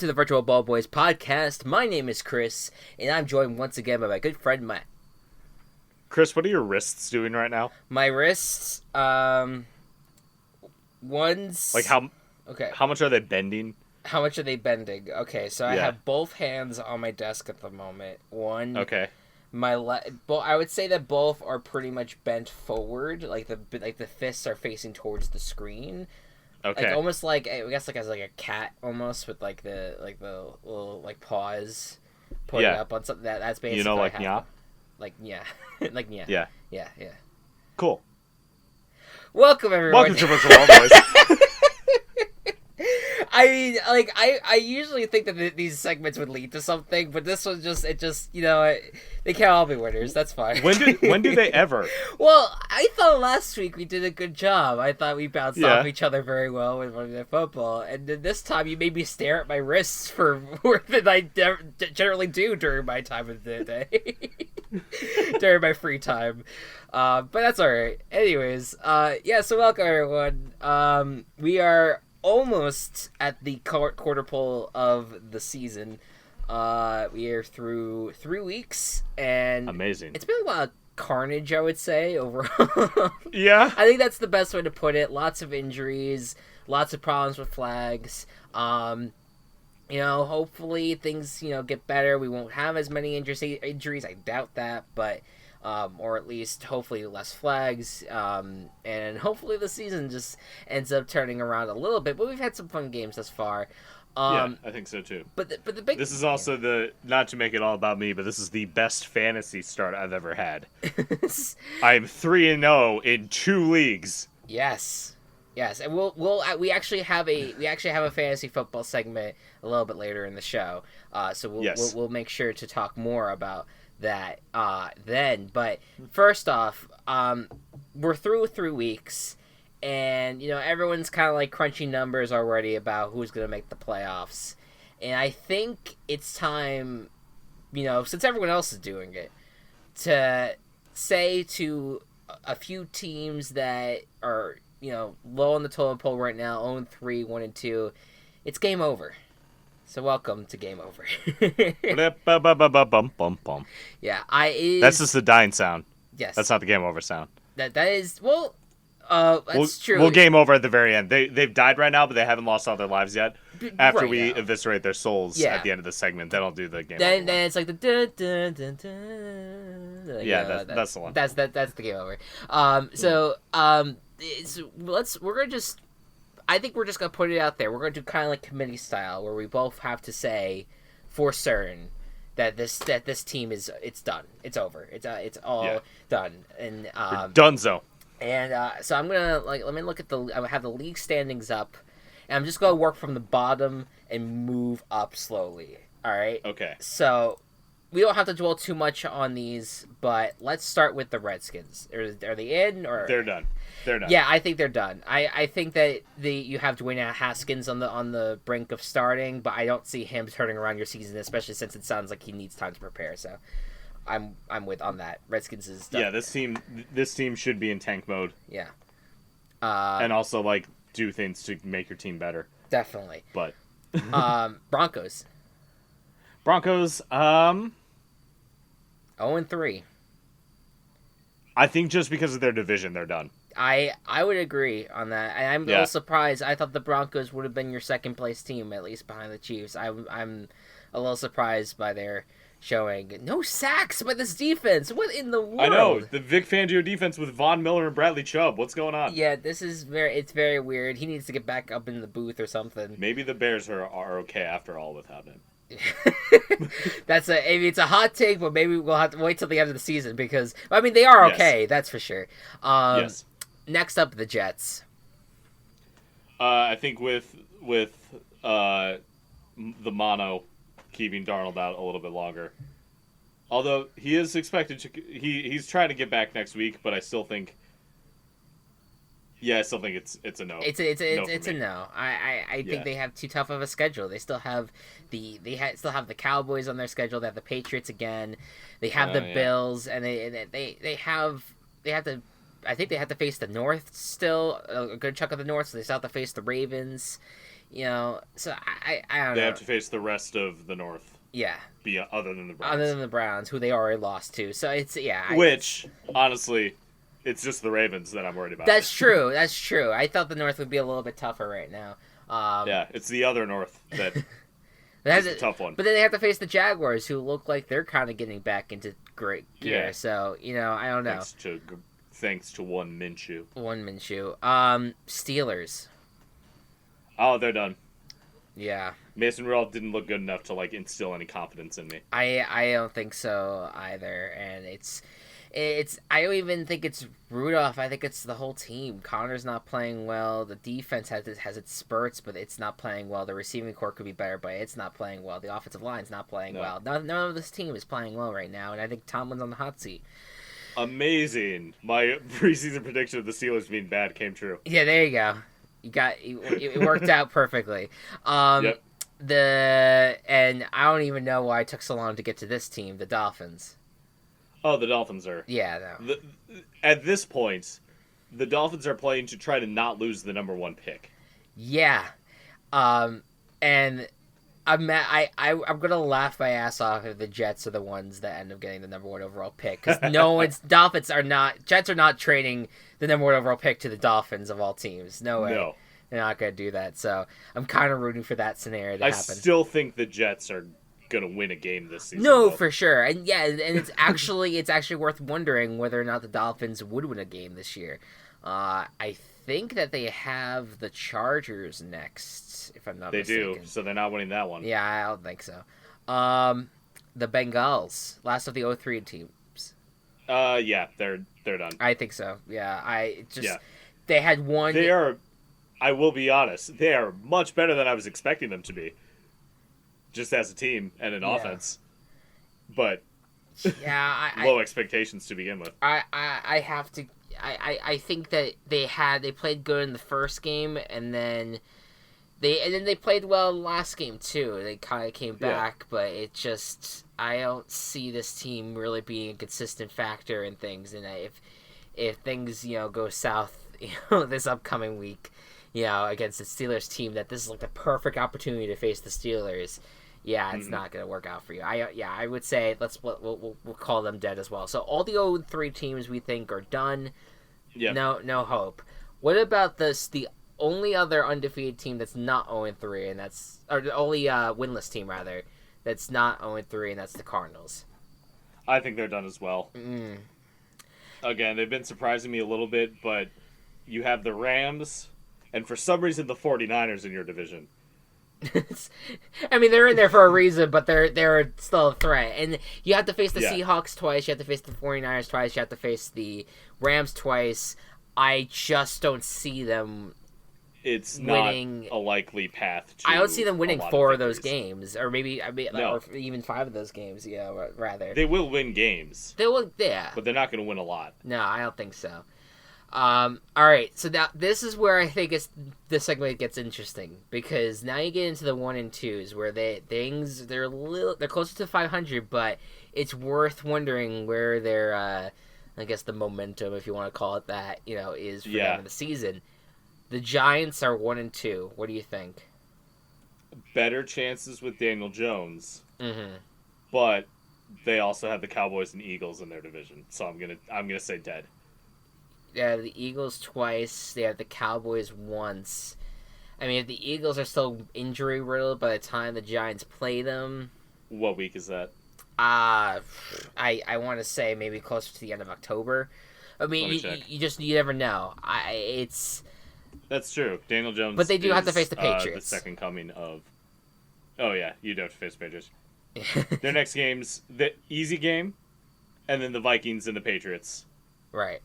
to the Virtual Ball Boys podcast. My name is Chris, and I'm joined once again by my good friend Matt. Chris, what are your wrists doing right now? My wrists, one's... Like how Okay. how much are they bending? How much are they bending? Okay, so I Yeah. have both hands on my desk at the moment. One... Okay. I would say that both are pretty much bent forward, like the fists are facing towards the screen. Okay. Like almost like, I guess, like as like a cat almost, with like the little like paws pointing up on something. That's basically like nya? Like yeah. Like yeah. Yeah. Yeah. Cool. Welcome everyone. Welcome to Virtual Ball Boys. I mean, like, I usually think that these segments would lead to something, but this one they can't all be winners. That's fine. When do they ever? Well, I thought last week we did a good job. I thought we bounced off each other very well with Monday Night Football, and then this time you made me stare at my wrists for more than I generally do during my time of the day, during my free time. But that's all right. Anyways, so welcome everyone. We are almost at the quarter pole of the season. We are through 3 weeks, and amazing. It's been a lot of carnage, I would say, overall. Yeah. I think that's the best way to put it. Lots of injuries, lots of problems with flags. Hopefully things, get better. We won't have as many injuries. I doubt that, but or at least hopefully less flags, and hopefully the season just ends up turning around a little bit. But we've had some fun games thus far. Yeah, I think so too. But the big... This is also not to make it all about me, but this is the best fantasy start I've ever had. I'm 3-0 in 2 leagues. Yes, and we actually have a fantasy football segment a little bit later in the show. So we'll make sure to talk more about that then. But first off, we're through 3 weeks, and everyone's kind of like crunching numbers already about who's going to make the playoffs, and I think it's time, since everyone else is doing it, to say to a few teams that are low on the totem pole right now, 0-3, 1-2, it's game over. So welcome to Game Over. Yeah, That's just the dying sound. Yes. That's not the Game Over sound. That is, that's true. We'll Game Over at the very end. They've died right now, but they haven't lost all their lives yet. After we eviscerate their souls at the end of the segment, then I'll do the Game Over. Then it's like the dun, dun, dun, dun. Like, that's the one. That's the Game Over. I think we're just going to put it out there. We're going to do kind of like committee style, where we both have to say for certain that this team it's done. It's over. It's all done. And Dunzo. And so I'm going to let me look at I have the league standings up, and I'm just going to work from the bottom and move up slowly. All right? Okay. So we don't have to dwell too much on these, but let's start with the Redskins. Are they in, or they're done? They're done. Yeah, I think they're done. I think that you have Dwayne Haskins on the brink of starting, but I don't see him turning around your season, especially since it sounds like he needs time to prepare. So I'm with on that. Redskins is done. Yeah, this team should be in tank mode. Yeah. And also do things to make your team better. Definitely. But Broncos. 0-3. I think just because of their division, they're done. I would agree on that. I'm a little surprised. I thought the Broncos would have been your second place team, at least behind the Chiefs. I'm a little surprised by their showing. No sacks by this defense. What in the world? I know, the Vic Fangio defense with Von Miller and Bradley Chubb. What's going on? Yeah, it's very weird. He needs to get back up in the booth or something. Maybe the Bears are okay after all without him. It's a hot take, but maybe we'll have to wait till the end of the season, because they are okay. Yes. That's for sure. Yes. Next up, the Jets. I think with the mono keeping Darnold out a little bit longer. Although he is expected to, he's trying to get back next week, but I still think it's a no. It's a no. I think they have too tough of a schedule. They still have still have the Cowboys on their schedule. They have the Patriots again. They have the Bills, and they have to. I think they have to face the North still, a good chunk of the North. So they still have to face the Ravens. So I don't know. They have to face the rest of the North. Yeah. Other than the Browns. Other than the Browns, who they already lost to. So it's, Which, honestly, it's just the Ravens that I'm worried about. That's true. I thought the North would be a little bit tougher right now. It's the other North that is a tough one. But then they have to face the Jaguars, who look like they're kind of getting back into great gear. Yeah. So, I don't know. Thanks to one Minshew. Steelers. Oh, they're done. Yeah. Mason Rudolph didn't look good enough to instill any confidence in me. I don't think so either, and it's I don't even think it's Rudolph. I think it's the whole team. Connor's not playing well. The defense has its spurts, but it's not playing well. The receiving core could be better, but it's not playing well. The offensive line's not playing well. None of this team is playing well right now, and I think Tomlin's on the hot seat. Amazing! My preseason prediction of the Steelers being bad came true. Yeah, there you go. It worked out perfectly. Yep. And I don't even know why it took so long to get to this team, the Dolphins. Oh, the Dolphins are. Yeah, no. At this point, the Dolphins are playing to try to not lose the number 1 pick. Yeah, and I'm gonna laugh my ass off if the Jets are the ones that end up getting the number 1 overall pick, because Jets are not trading the number 1 overall pick to the Dolphins of all teams. No way. No. They're not going to do that, so I'm kind of rooting for that scenario to happen. I still think the Jets are going to win a game this season. No, for sure, and it's actually worth wondering whether or not the Dolphins would win a game this year. I think that they have the Chargers next, if I'm not mistaken. They do, so they're not winning that one. Yeah, I don't think so. The Bengals, last of the 03 teams. Yeah, they're done. I think so. Yeah, they had one. They are. I will be honest, they are much better than I was expecting them to be, just as a team and an offense. But low expectations to begin with. I have to. I think that they played good in the first game, and then they played well in the last game too. They kind of came back, but it just, I don't see this team really being a consistent factor in things. And if things go south this upcoming week, against the Steelers team, that this is the perfect opportunity to face the Steelers. Yeah, it's not going to work out for you. I would say we'll call them dead as well. So all the 0-3 teams we think are done. Yep. No hope. What about the only other undefeated team that's not 0-3, and or the only winless team rather that's not 0-3, and that's the Cardinals. I think they're done as well. Again, they've been surprising me a little bit, but you have the Rams, and for some reason the 49ers in your division. I mean, they're in there for a reason, but they're still a threat. And you have to face the Seahawks twice, you have to face the 49ers twice, you have to face the Rams twice. I just don't see them winning. Not a likely path to. I don't see them winning 4 of those games, or maybe or even 5 of those games. Rather. They will win games. They will, yeah. But they're not going to win a lot. No, I don't think so. All right, so now this is where I think the segment gets interesting, because now you get into the 1 and 2s where they're closer to 500, but it's worth wondering where their I guess the momentum, if you want to call it that, is for them in the season. The Giants are 1 and 2. What do you think? Better chances with Daniel Jones, but they also have the Cowboys and Eagles in their division, so I'm gonna say dead. Yeah, the Eagles twice. They have the Cowboys once. I mean, if the Eagles are still injury riddled by the time the Giants play them. What week is that? I want to say maybe closer to the end of October. I mean, you never know. That's true. Daniel Jones. But they do have to face the Patriots. The second coming of. Oh yeah, you do have to face the Patriots. Their next game's the easy game, and then the Vikings and the Patriots. Right.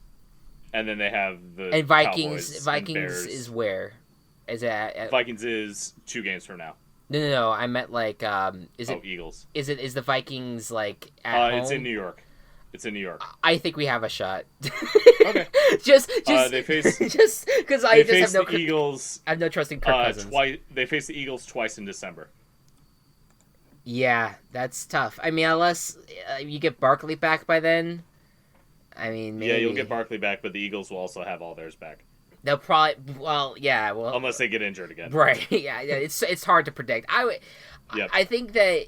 And then they have the Vikings. Cowboys Vikings and Bears. Is where? Is it? Vikings is 2 games from now. No. I meant Eagles. Is the Vikings at home? It's in New York. I think we have a shot. Okay. just they face just because I just have no Eagles. I have no trust in Kirk Cousins. They face the Eagles twice in December. Yeah, that's tough. I mean, unless you get Barkley back by then. I mean, maybe. Yeah, you'll get Barkley back, but the Eagles will also have all theirs back. They'll probably unless they get injured again. Right. Yeah. It's hard to predict. I think that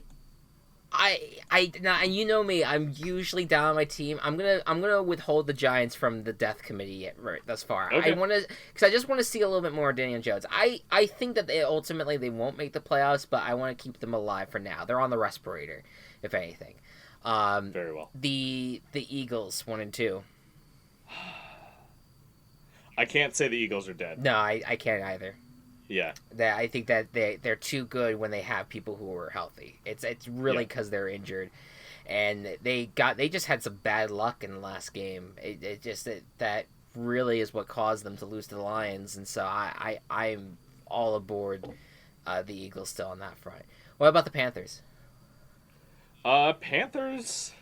now, and you know me, I'm usually down on my team. I'm gonna withhold the Giants from the death committee right thus far. Okay. Because I just want to see a little bit more of Daniel Jones. I think that ultimately they won't make the playoffs, but I want to keep them alive for now. They're on the respirator, if anything. Very well. The Eagles 1-2. I can't say the Eagles are dead. No, I can't either. Yeah. I think that they're too good when they have people who are healthy. It's really because they're injured, and they just had some bad luck in the last game. That really is what caused them to lose to the Lions, and so I'm all aboard the Eagles still on that front. What about the Panthers? Panthers.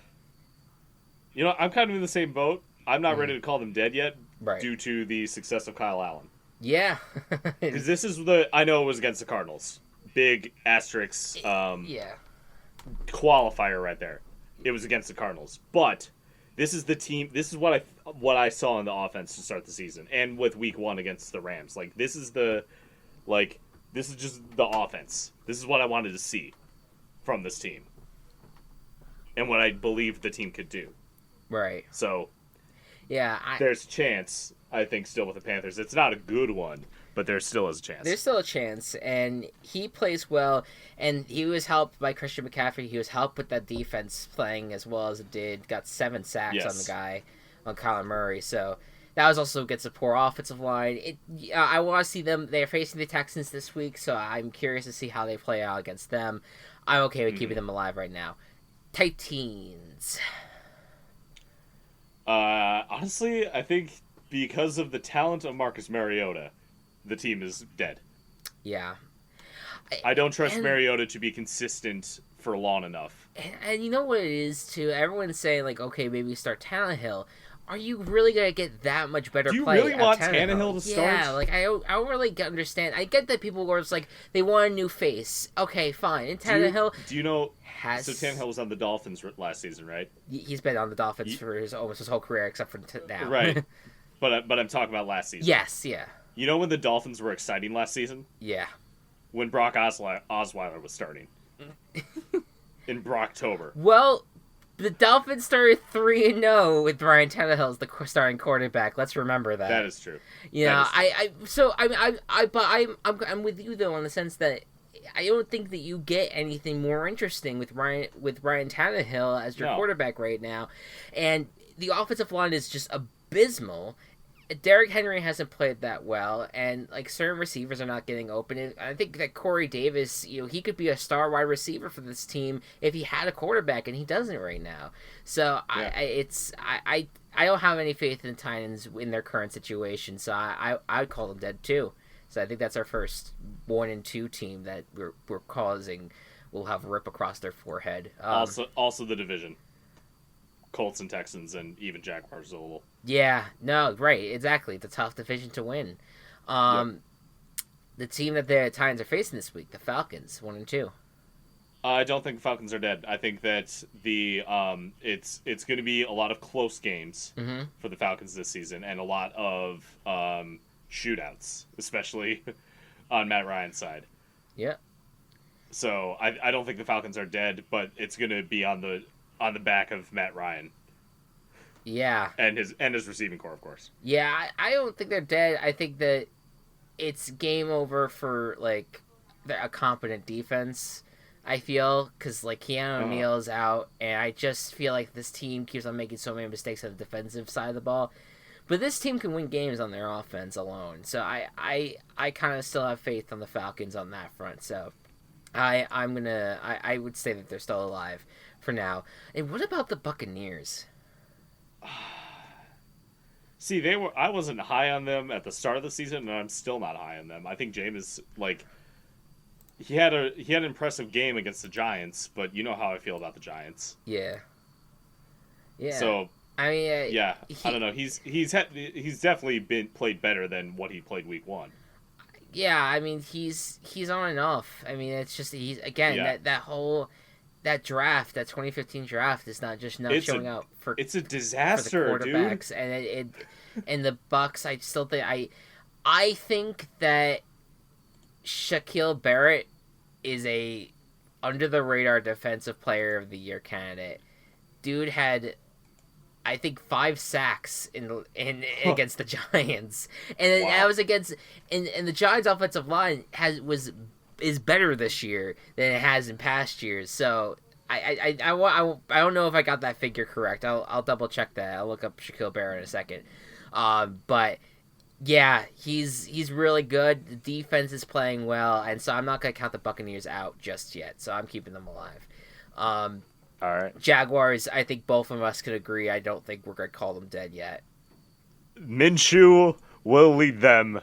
You know, I'm kind of in the same boat. I'm not ready to call them dead yet, due to the success of Kyle Allen. Yeah. Because this is I know it was against the Cardinals. Big asterisk qualifier right there. It was against the Cardinals. But this is the team, this is what I saw in the offense to start the season. And with week 1 against the Rams. This is just the offense. This is what I wanted to see from this team. And what I believed the team could do. Right. So, yeah, there's a chance, I think, still with the Panthers. It's not a good one, but there still is a chance. There's still a chance, and he plays well, and he was helped by Christian McCaffrey. He was helped with that defense playing as well as it did. Got 7 sacks on the guy, on Kyler Murray, so that was also against a poor offensive line. I want to see them. They're facing the Texans this week, so I'm curious to see how they play out against them. I'm okay with keeping them alive right now. Titans. Honestly, I think because of the talent of Marcus Mariota, the team is dead. Yeah. I don't trust Mariota to be consistent for long enough. And you know what it is, too? Everyone's saying, okay, maybe start Tannehill. Are you really going to get that much better play? Do you really want Tannehill to start? Yeah, I don't really understand. I get that people were just they want a new face. Okay, fine. And Tannehill... Do you know... So Tannehill was on the Dolphins last season, right? He's been on the Dolphins for almost his whole career, except for now. Right. But I'm talking about last season. Yes, yeah. You know when the Dolphins were exciting last season? Yeah. When Brock Osweiler was starting. In Brocktober. Well... The Dolphins started 3-0 with Ryan Tannehill as the starting quarterback. Let's remember that. That is true. Yeah, I'm with you though in the sense that I don't think that you get anything more interesting with Ryan Tannehill as your quarterback right now, and the offensive line is just abysmal. Derrick Henry hasn't played that well, and certain receivers are not getting open. I think that Corey Davis, he could be a star wide receiver for this team if he had a quarterback, and he doesn't right now. So I don't have any faith in the Titans in their current situation. So I would call them dead too. So I think that's our first 1-2 team that we're causing will have rip across their forehead. Also the division. Colts and Texans and even Jaguars a little. Yeah, no, right, exactly. It's a tough division to win. The team that the Titans are facing this week, the Falcons, 1-2. I don't think the Falcons are dead. I think that it's going to be a lot of close games for the Falcons this season and a lot of shootouts, especially on Matt Ryan's side. Yeah. So I don't think the Falcons are dead, but it's going to be on the back of Matt Ryan. Yeah. And his receiving core, of course. Yeah, I don't think they're dead. I think that it's game over for, a competent defense, I feel, because, Keanu O'Neal is out, and I just feel like this team keeps on making so many mistakes on the defensive side of the ball. But this team can win games on their offense alone. So I kind of still have faith on the Falcons on that front. So I would say that they're still alive for now. And what about the Buccaneers? See, I wasn't high on them at the start of the season, and I'm still not high on them. I think Jameis, he had an impressive game against the Giants, but you know how I feel about the Giants. Yeah. Yeah. So I mean, I don't know. He's definitely played better than what he played week 1. Yeah, I mean he's on and off. I mean it's just that draft, that 2015 draft is not showing out for it's a disaster, for the quarterbacks, dude. And the Bucs. I still think I think that Shaquille Barrett is a under the radar defensive player of the year candidate. Dude had, I think, 5 sacks in against the Giants, and that was against and the Giants' offensive line is better this year than it has in past years. So I don't know if I got that figure correct. I'll double check that. I'll look up Shaquille Barrett in a second. But yeah, he's really good. The defense is playing well, and so I'm not gonna count the Buccaneers out just yet. So I'm keeping them alive. All right. Jaguars, I think both of us could agree. I don't think we're gonna call them dead yet. Minshew will lead them.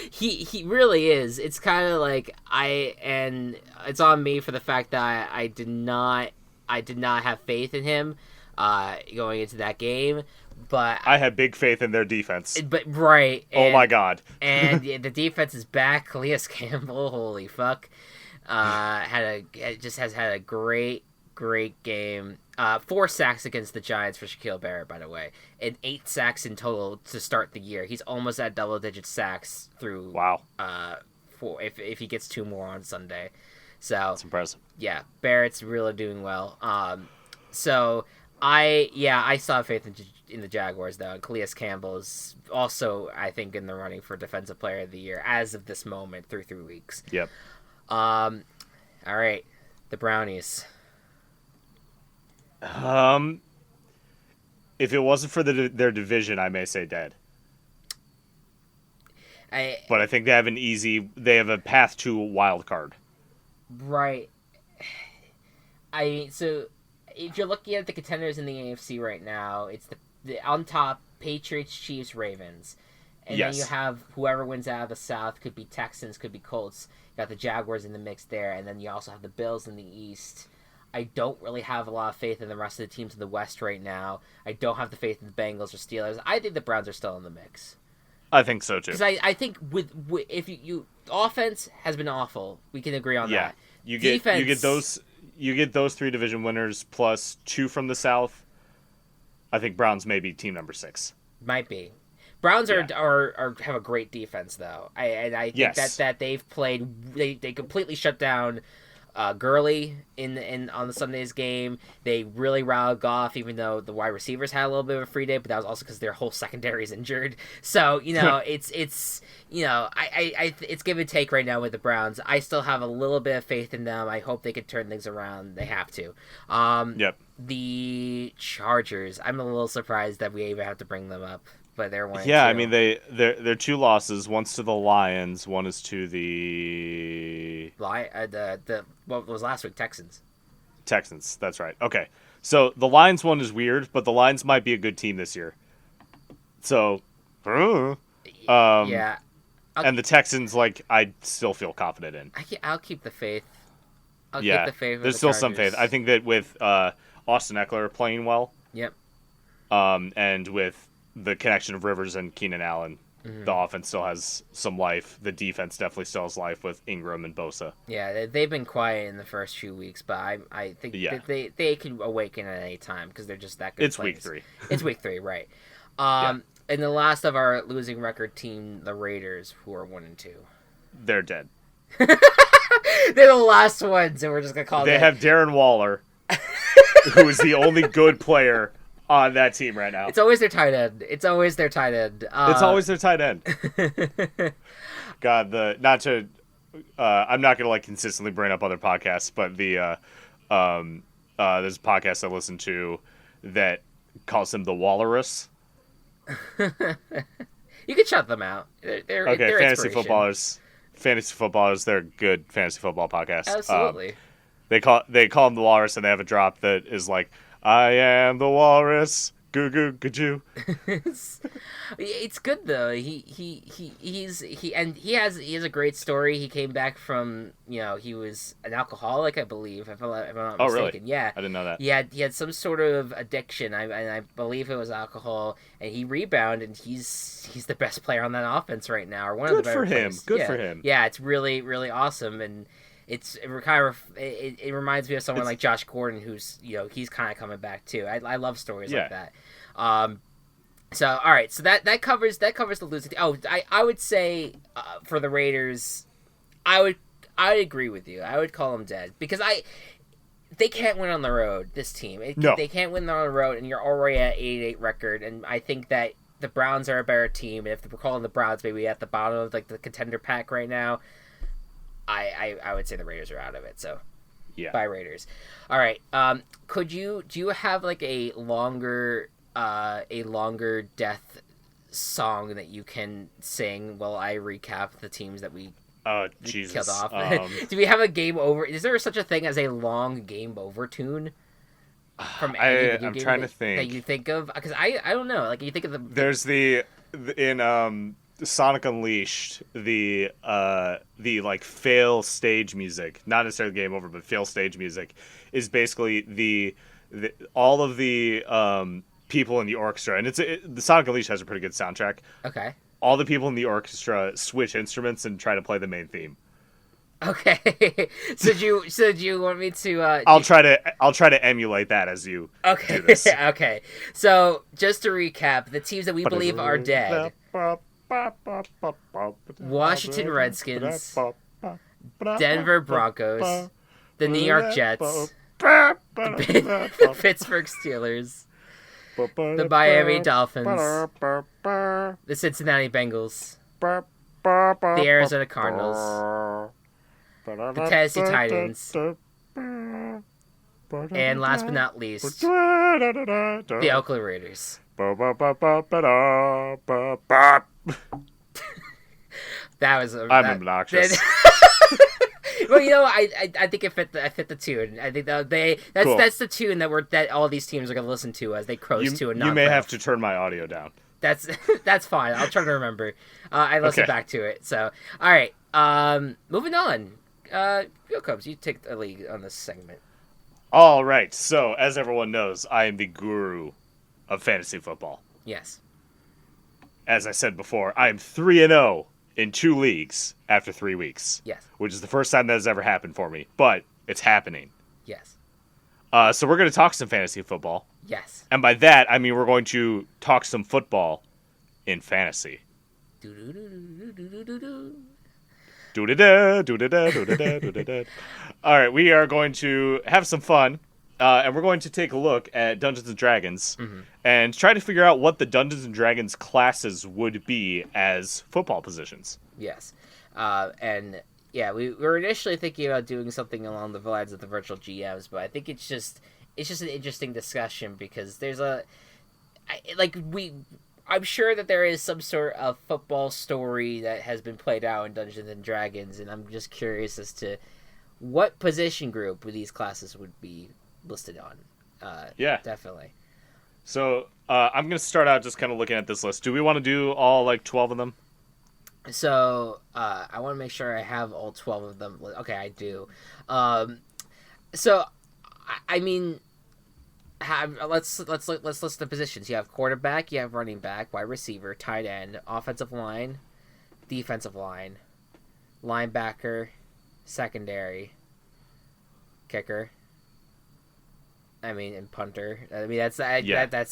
He really is. It's kind of like and it's on me for the fact that I did not have faith in him going into that game. But I had big faith in their defense. But right. Oh my God. And the defense is back. Calais Campbell, holy fuck. Has had a great game. 4 sacks against the Giants for Shaquille Barrett, by the way, and 8 sacks in total to start the year. He's almost at double-digit sacks through. Wow. If he gets 2 more on Sunday, so that's impressive. Yeah, Barrett's really doing well. So I saw faith in the Jaguars though, and Calais Campbell is also, I think, in the running for Defensive Player of the Year as of this moment through 3 weeks. Yep. All right, the Brownies. If it wasn't for their division, I may say dead. But I think they have a path to a wild card. Right. So if you're looking at the contenders in the AFC right now, it's the on top Patriots, Chiefs, Ravens. And then you have whoever wins out of the South, could be Texans, could be Colts. You got the Jaguars in the mix there, and then you also have the Bills in the East. I don't really have a lot of faith in the rest of the teams in the West right now. I don't have the faith in the Bengals or Steelers. I think the Browns are still in the mix. I think so too. Because I think with if you offense has been awful, we can agree on that. You get those 3 division winners plus 2 from the South. I think Browns may be team number 6. Might be. Browns are have a great defense though. I think that they've played. They completely shut down Gurley in on the Sunday's game. They really riled Goff, even though the wide receivers had a little bit of a free day, but that was also because their whole secondary is injured. So it's it's give and take right now with the Browns. I still have a little bit of faith in them. I hope they can turn things around. They have to. Yep. The Chargers. I'm a little surprised that we even have to bring them up, but they're 1-2. Yeah, I mean they're 2 losses. One's to the Lions. One is to the what was last week? Texans. Texans. That's right. Okay, so the Lions one is weird, but the Lions might be a good team this year. So, yeah. And the Texans, I still feel confident in. I'll keep the faith. Keep the faith. There's still some faith. I think that with Austin Eckler playing well. Yep. And with the connection of Rivers and Keenan Allen, the offense still has some life. The defense definitely still has life with Ingram and Bosa. Yeah, they've been quiet in the first few weeks, but I think that they can awaken at any time because they're just that good. It's week 3. It's week 3, right? And the last of our losing record team, the Raiders, who are 1-2. They're dead. They're the last ones, and we're just gonna call them. They have Darren Waller, who is the only good player on that team right now. It's always their tight end. It's always their tight end. God, I'm not gonna consistently bring up other podcasts, but there's a podcast I listen to that calls him the Walrus. You can shut them out. They're fantasy footballers. They're a good fantasy football podcast. Absolutely. They call him the Walrus, and they have a drop that is like, "I am the Walrus, goo goo goo." It's good though. He has a great story. He came back from he was an alcoholic, I believe, if I'm not mistaken. Really? Yeah, I didn't know that. He had some sort of addiction. I believe it was alcohol, and he rebounded. And he's the best player on that offense right now, or one of the better players. Good for him. Yeah, it's really really awesome, and it reminds me of someone like Josh Gordon, who's he's kind of coming back too. I love stories like that. So all right, so that covers the losing. Oh, I would say for the Raiders, I agree with you. I would call them dead because they can't win on the road. This team, they can't win on the road, and you're already at 8-8 record. And I think that the Browns are a better team. And if we're calling the Browns maybe at the bottom of like the contender pack right now, I would say the Raiders are out of it. So yeah, bye Raiders. All right. Do you have like a longer death song that you can sing while I recap the teams that we Jesus. killed off? Do we have a game over? Is there such a thing as a long game over tune? From I'm trying to think that you think of, because I don't know. Like you think of the there's in Sonic Unleashed the like fail stage music, not necessarily game over, but fail stage music is basically the all of the people in the orchestra, and the Sonic Unleashed has a pretty good soundtrack. Okay. All the people in the orchestra switch instruments and try to play the main theme. Okay. So do you want me to? I'll try to emulate that as you. Okay. Do this. Okay. So just to recap, the teams that we believe are dead: Washington Redskins, Denver Broncos, the New York Jets, the Pittsburgh Steelers, the Miami Dolphins, the Cincinnati Bengals, the Arizona Cardinals, the Tennessee Titans, and last but not least, the Oakland Raiders. That was I'm obnoxious. Well, you know, I think it fit the tune. I think that's the tune that all these teams are gonna listen to as they coast to. You may have to turn my audio down. That's fine. I'll try to remember. I listened back to it. So all right. Moving on. Go Cubs. You take the lead on this segment. All right. So as everyone knows, I am the guru of fantasy football. Yes. As I said before, I am 3-0 in 2 leagues after 3 weeks. Yes. Which is the first time that has ever happened for me, but it's happening. Yes. So we're going to talk some fantasy football. Yes. And by that, I mean we're going to talk some football in fantasy. All right, we are going to have some fun, and we're going to take a look at Dungeons and Dragons and try to figure out what the Dungeons and Dragons classes would be as football positions. Yes, and yeah, we were initially thinking about doing something along the lines of the virtual GMs, but I think it's just an interesting discussion because there's I'm sure that there is some sort of football story that has been played out in Dungeons and Dragons, and I'm just curious as to what position group these classes would be listed on. Yeah, definitely. So I'm going to start out just kind of looking at this list. Do we want to do all 12 of them? So I want to make sure I have all 12 of them. Okay, I do. So I mean, let's list the positions. You have quarterback, you have running back, wide receiver, tight end, offensive line, defensive line, linebacker, secondary, kicker. I mean, and punter. I mean, that's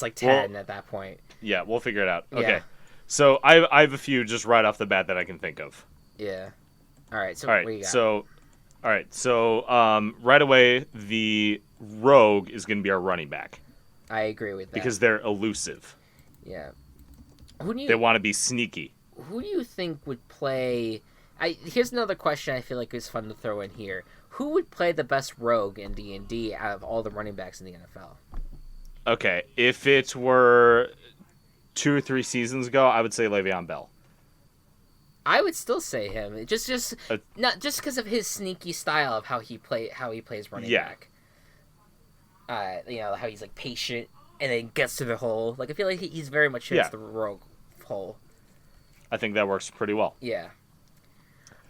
like 10 at that point. Yeah, we'll figure it out. Okay. Yeah. So I have a few just right off the bat that I can think of. Yeah. All right. So what do you got? So right away the rogue is going to be our running back. I agree with that because they're elusive. Yeah. They want to be sneaky. Who do you think would play? Here's another question I feel like is fun to throw in here. Who would play the best rogue in D&D out of all the running backs in the NFL? Okay, if it were 2 or 3 seasons ago, I would say Le'Veon Bell. I would still say him, just not just because of his sneaky style of how he plays running back. How he's like patient and then gets to the hole. Like I feel like he's very much hits the rogue hole. I think that works pretty well. Yeah.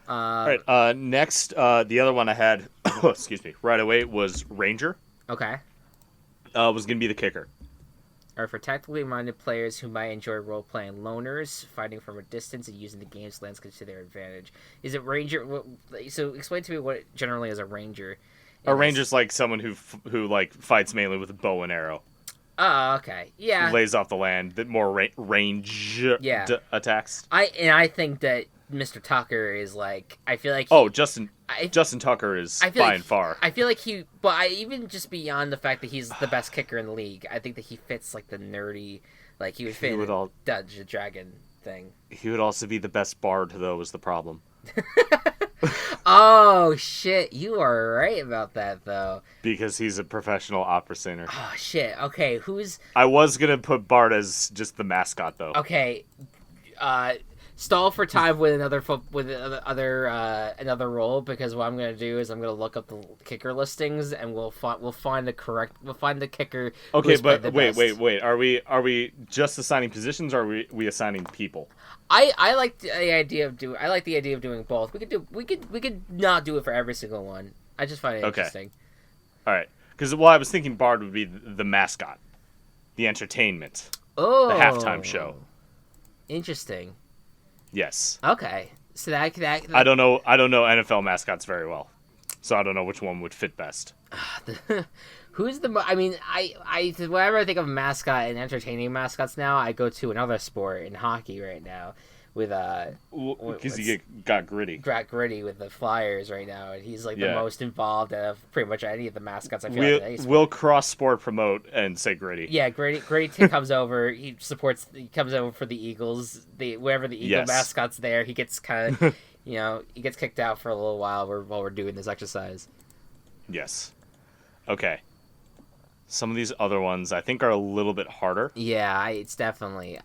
All right. Next, the other one I had, excuse me, right away was Ranger. Okay. Was going to be the kicker. Or for tactically minded players who might enjoy role-playing loners, fighting from a distance and using the game's landscape to their advantage. Is it Ranger? So explain to me what generally is a Ranger. A Ranger's like someone who like fights mainly with a bow and arrow. Oh, okay. Yeah. Lays off the land, that more range attacks. I think that Mr. Tucker is like, I feel like Justin Tucker is by and far. I feel like even just beyond the fact that he's the best kicker in the league, I think that he fits like the nerdy, like he would fit in the Dungeons and Dragon thing. He would also be the best bard, though, was the problem. Oh shit, you are right about that though. Because he's a professional opera singer. Oh shit. Okay, I was gonna put Bart as just the mascot though. Okay, stall for time with another role, because what I'm gonna do is I'm gonna look up the kicker listings and we'll find the kicker. Okay, but wait. Are we just assigning positions, or are we assigning people? I like the idea of doing both. We could not do it for every single one. I just find it interesting. All right, because I was thinking Bard would be the mascot, the entertainment, the halftime show. Interesting. Yes. Okay. So that I don't know NFL mascots very well, so I don't know which one would fit best. Who's the? I mean, I whenever I think of mascot and entertaining mascots now, I go to another sport in hockey right now, with because he got Gritty. Got Gritty with the Flyers right now, and he's like the most involved of pretty much any of the mascots. I feel like we'll cross sport promote and say Gritty. Yeah, Gritty comes over. He comes over for the Eagles. Wherever the Eagle mascot's there, he gets kind of he gets kicked out for a little while while we're doing this exercise. Yes. Okay. Some of these other ones I think are a little bit harder. Yeah, it's definitely.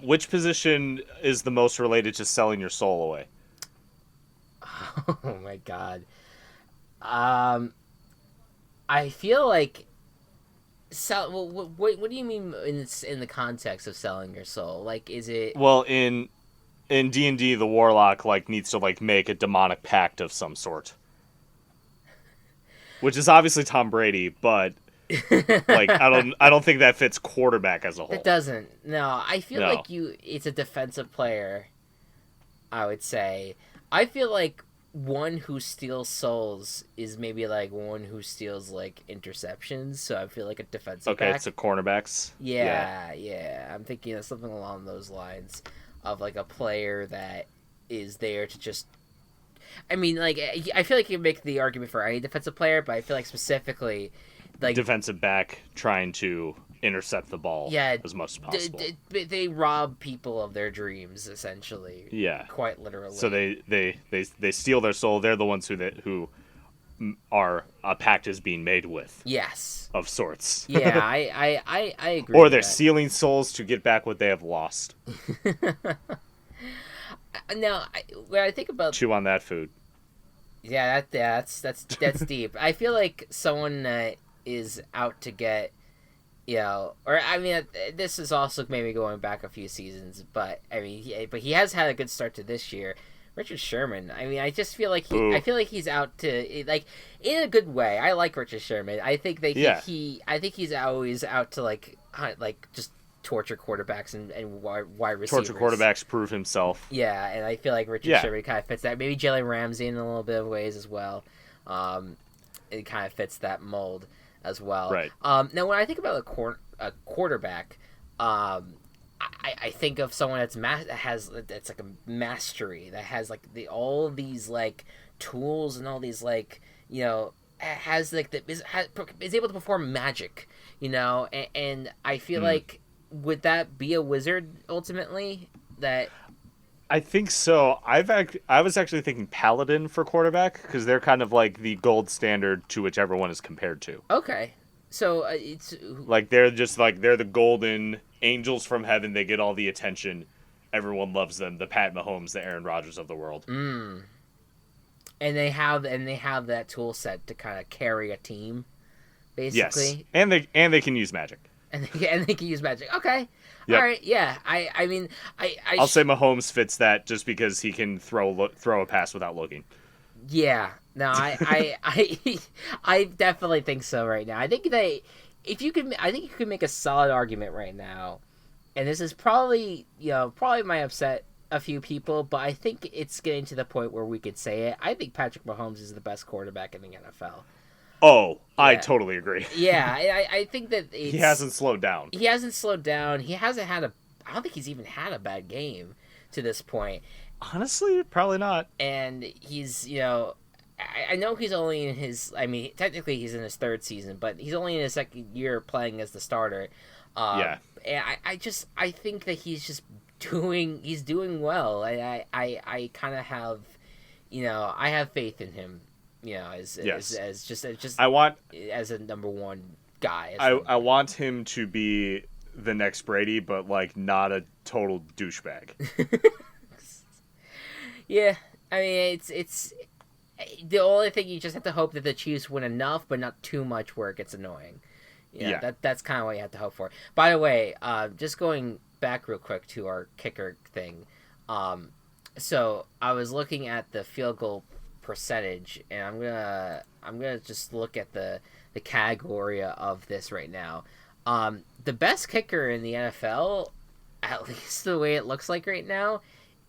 Which position is the most related to selling your soul away? Oh my god. I feel like what do you mean in the context of selling your soul? Like, is it? Well, in D&D, the warlock needs to make a demonic pact of some sort. Which is obviously Tom Brady, but I don't think that fits quarterback as a whole. It doesn't. No, I feel like it's a defensive player, I would say. I feel like one who steals souls is maybe one who steals interceptions, so I feel like a defensive back. It's a cornerbacks. Yeah. I'm thinking of something along those lines of a player that is there to just, I mean, I feel like you can make the argument for any defensive player, but I feel like specifically, defensive back trying to intercept the ball as much as possible. They rob people of their dreams, essentially. Yeah, quite literally. So they steal their soul. They're the ones who are a pact is being made with. Yes, of sorts. Yeah, I agree. Or they're stealing souls to get back what they have lost. Now, when I think about chew on that food. Yeah, that's deep. I feel like someone that is out to get, or I mean, this is also maybe going back a few seasons, but I mean, he has had a good start to this year. Richard Sherman. I mean, I just feel like he's out to in a good way. I like Richard Sherman. I think that I think he's always out to just torture quarterbacks and wide receivers. Torture quarterbacks, prove himself. Yeah, and I feel like Richard Sherman kind of fits that. Maybe Jalen Ramsey in a little bit of ways as well. It kind of fits that mold as well. Right. Now, when I think about a quarterback, I think of someone that's that's a mastery, that has all these tools and all these has is able to perform magic, and I feel like, would that be a wizard ultimately? That I think so. I was actually thinking paladin for quarterback, because they're kind of the gold standard to which everyone is compared to. Okay, so it's they're just they're the golden angels from heaven. They get all the attention. Everyone loves them. The Pat Mahomes, the Aaron Rodgers of the world. And they have that tool set to kind of carry a team, basically. Yes, and they can use magic. And they can use magic. Okay. Yep. All right. Yeah. I mean, I'll say Mahomes fits that just because he can throw a pass without looking. Yeah. No, I definitely think so right now. I think you could make a solid argument right now, and this is probably might upset a few people, but I think it's getting to the point where we could say it. I think Patrick Mahomes is the best quarterback in the NFL. Oh, yeah. I totally agree. Yeah, I think that he hasn't slowed down. He hasn't slowed down. He hasn't had I don't think he's even had a bad game to this point. Honestly, probably not. And he's, I know he's only in his, technically he's in his third season, but he's only in his second year playing as the starter. Yeah. And I think that he's doing well. I kind of have, I have faith in him. As a number one guy. I want him to be the next Brady, but like not a total douchebag. Yeah, I mean it's the only thing, you just have to hope that the Chiefs win enough, but not too much where it gets annoying. That's kind of what you have to hope for. By the way, just going back real quick to our kicker thing. So I was looking at the field goal percentage, and I'm gonna just look at the category of this right now. The best kicker in the NFL, at least the way it looks like right now,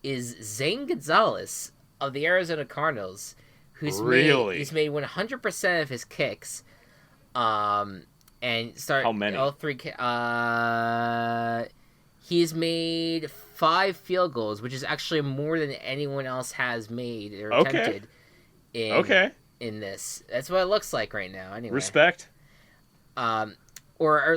is Zane Gonzalez of the Arizona Cardinals, who's made 100% of his kicks. And start how many? All three. He's made 5 field goals, which is actually more than anyone else has made or attempted. In this, that's what it looks like right now. Anyway, respect. Or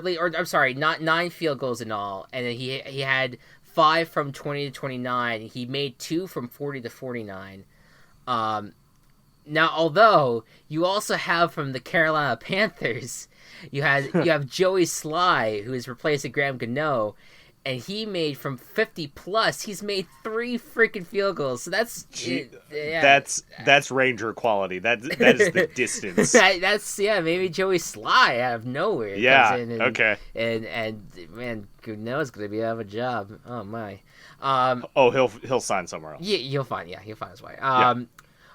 I'm sorry, not 9 field goals in all, and then he had 5 from 20 to 29. He made 2 from 40 to 49. Now, although you also have from the Carolina Panthers, you have Joey Sly, who is replacing Graham Gano, and he made from 50 plus. He's made 3 freaking field goals. So that's Ranger quality. That is the distance. Maybe Joey Sly out of nowhere. Yeah. Comes in and man, Gano's gonna be out of a job. Oh my. He'll sign somewhere else. Yeah, he'll find his way.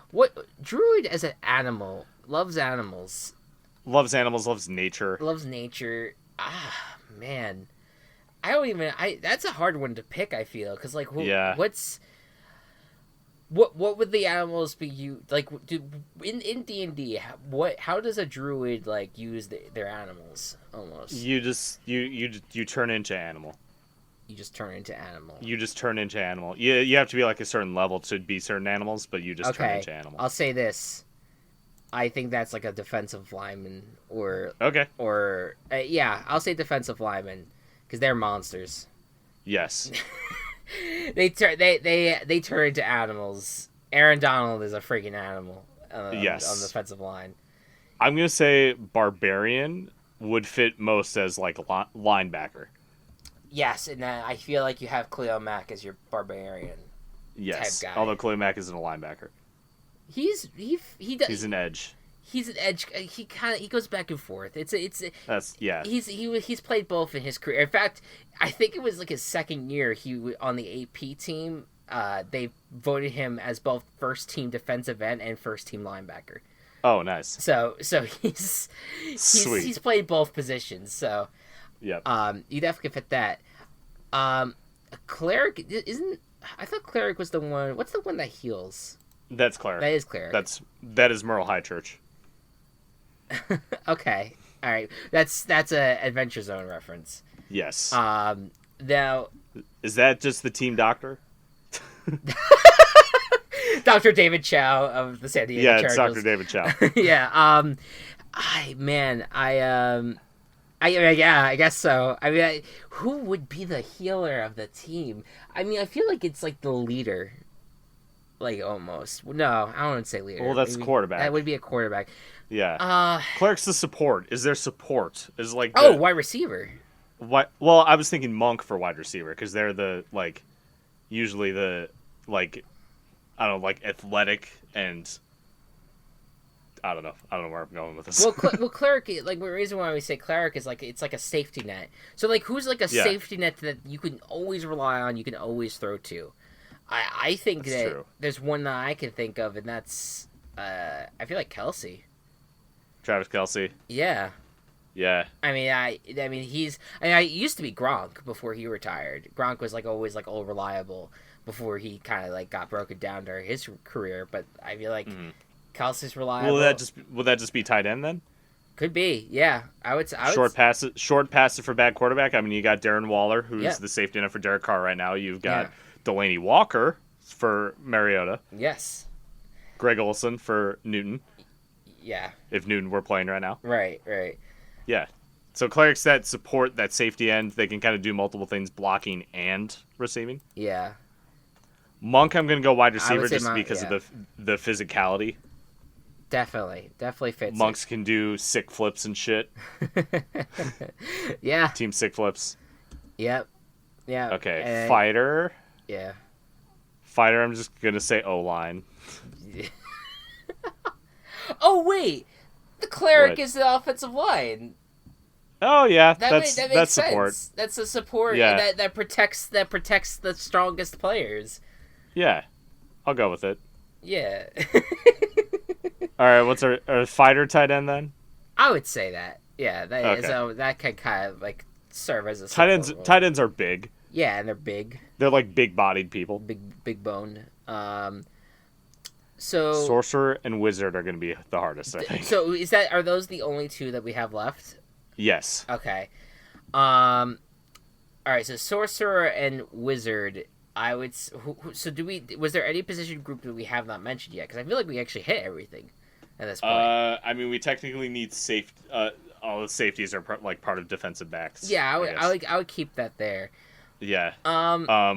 What Druid as an animal loves animals. Loves animals. Loves nature. Man. I don't even. That's a hard one to pick. I feel because what would the animals be? In D&D? How does a druid use their animals? Almost. You turn into animal. You just turn into animal. You have to be a certain level to be certain animals, but you just turn into animal. I'll say this. I think that's a defensive lineman or I'll say defensive lineman. Because they're monsters. Yes. they turn into animals. Aaron Donald is a freaking animal. Yes. On the defensive line. I'm gonna say barbarian would fit most as linebacker. Yes, and I feel like you have Khalil Mack as your barbarian. Yes. Type guy. Although Khalil Mack isn't a linebacker. He's an edge. He's an edge. He goes back and forth. He's played both in his career. In fact, I think it was his second year on the AP team. They voted him as both first team defensive end and first team linebacker. Oh, nice. So he's played both positions. So yep. You definitely fit that. Cleric isn't. I thought Cleric was the one. What's the one that heals? That's Cleric. That is Cleric. That is Merle High Church. Okay, all right. That's a Adventure Zone reference. Yes. Now, is that just the team doctor? Dr. David Chow of the San Diego Chargers. Yeah, it's Dr. David Chow. Yeah. I guess so. I mean, who would be the healer of the team? I mean, I feel like it's the leader. Almost. No, I don't want to say leader. Well, that's quarterback. That would be a quarterback. Yeah. Cleric's the support. Is there support? Is wide receiver. What? Well, I was thinking Monk for wide receiver because they're the usually the I don't know, athletic and I don't know where I'm going with this. Well, cleric, the reason why we say cleric is it's a safety net. So who's a safety net that you can always rely on, you can always throw to. I think that's true. There's one that I can think of, and that's I feel like Kelce. Travis Kelce. Yeah. Yeah. I used to be Gronk before he retired. Gronk was always all reliable before he kind of got broken down during his career. But I feel like Kelce's reliable. Will that just be tight end then? Could be, yeah. I would short passes for bad quarterback. I mean, you got Darren Waller, who's the safety net for Derek Carr right now. You've got Delaney Walker for Mariota. Yes. Greg Olsen for Newton. Yeah. If Newton were playing right now. Right. Yeah. So clerics that support that safety end, they can kind of do multiple things, blocking and receiving. Yeah. Monk, I'm going to go wide receiver just because of the physicality. Definitely fits. Monks can do sick flips and shit. Yeah. Team sick flips. Yep. Yeah. Okay. Fighter. Yeah. Fighter, I'm just going to say O-line. Oh, wait. The cleric is the offensive line. Oh, yeah. That makes support. Sense. That's a support that protects the strongest players. Yeah. I'll go with it. Yeah. All right, what's our fighter tight end then? I would say that. Yeah, so that can kind of like serve as a tight ends. Tight ends are big. Yeah, and they're big. They're like big-bodied people. Big boned. So sorcerer and wizard are going to be the hardest, I think. So are those the only two that we have left? Yes. Okay. All right. So sorcerer and wizard. I would. So was there any position group that we have not mentioned yet? Because I feel like we actually hit everything at this point. I mean, we technically need all the safeties are part of defensive backs. Yeah, I would keep that there. Yeah.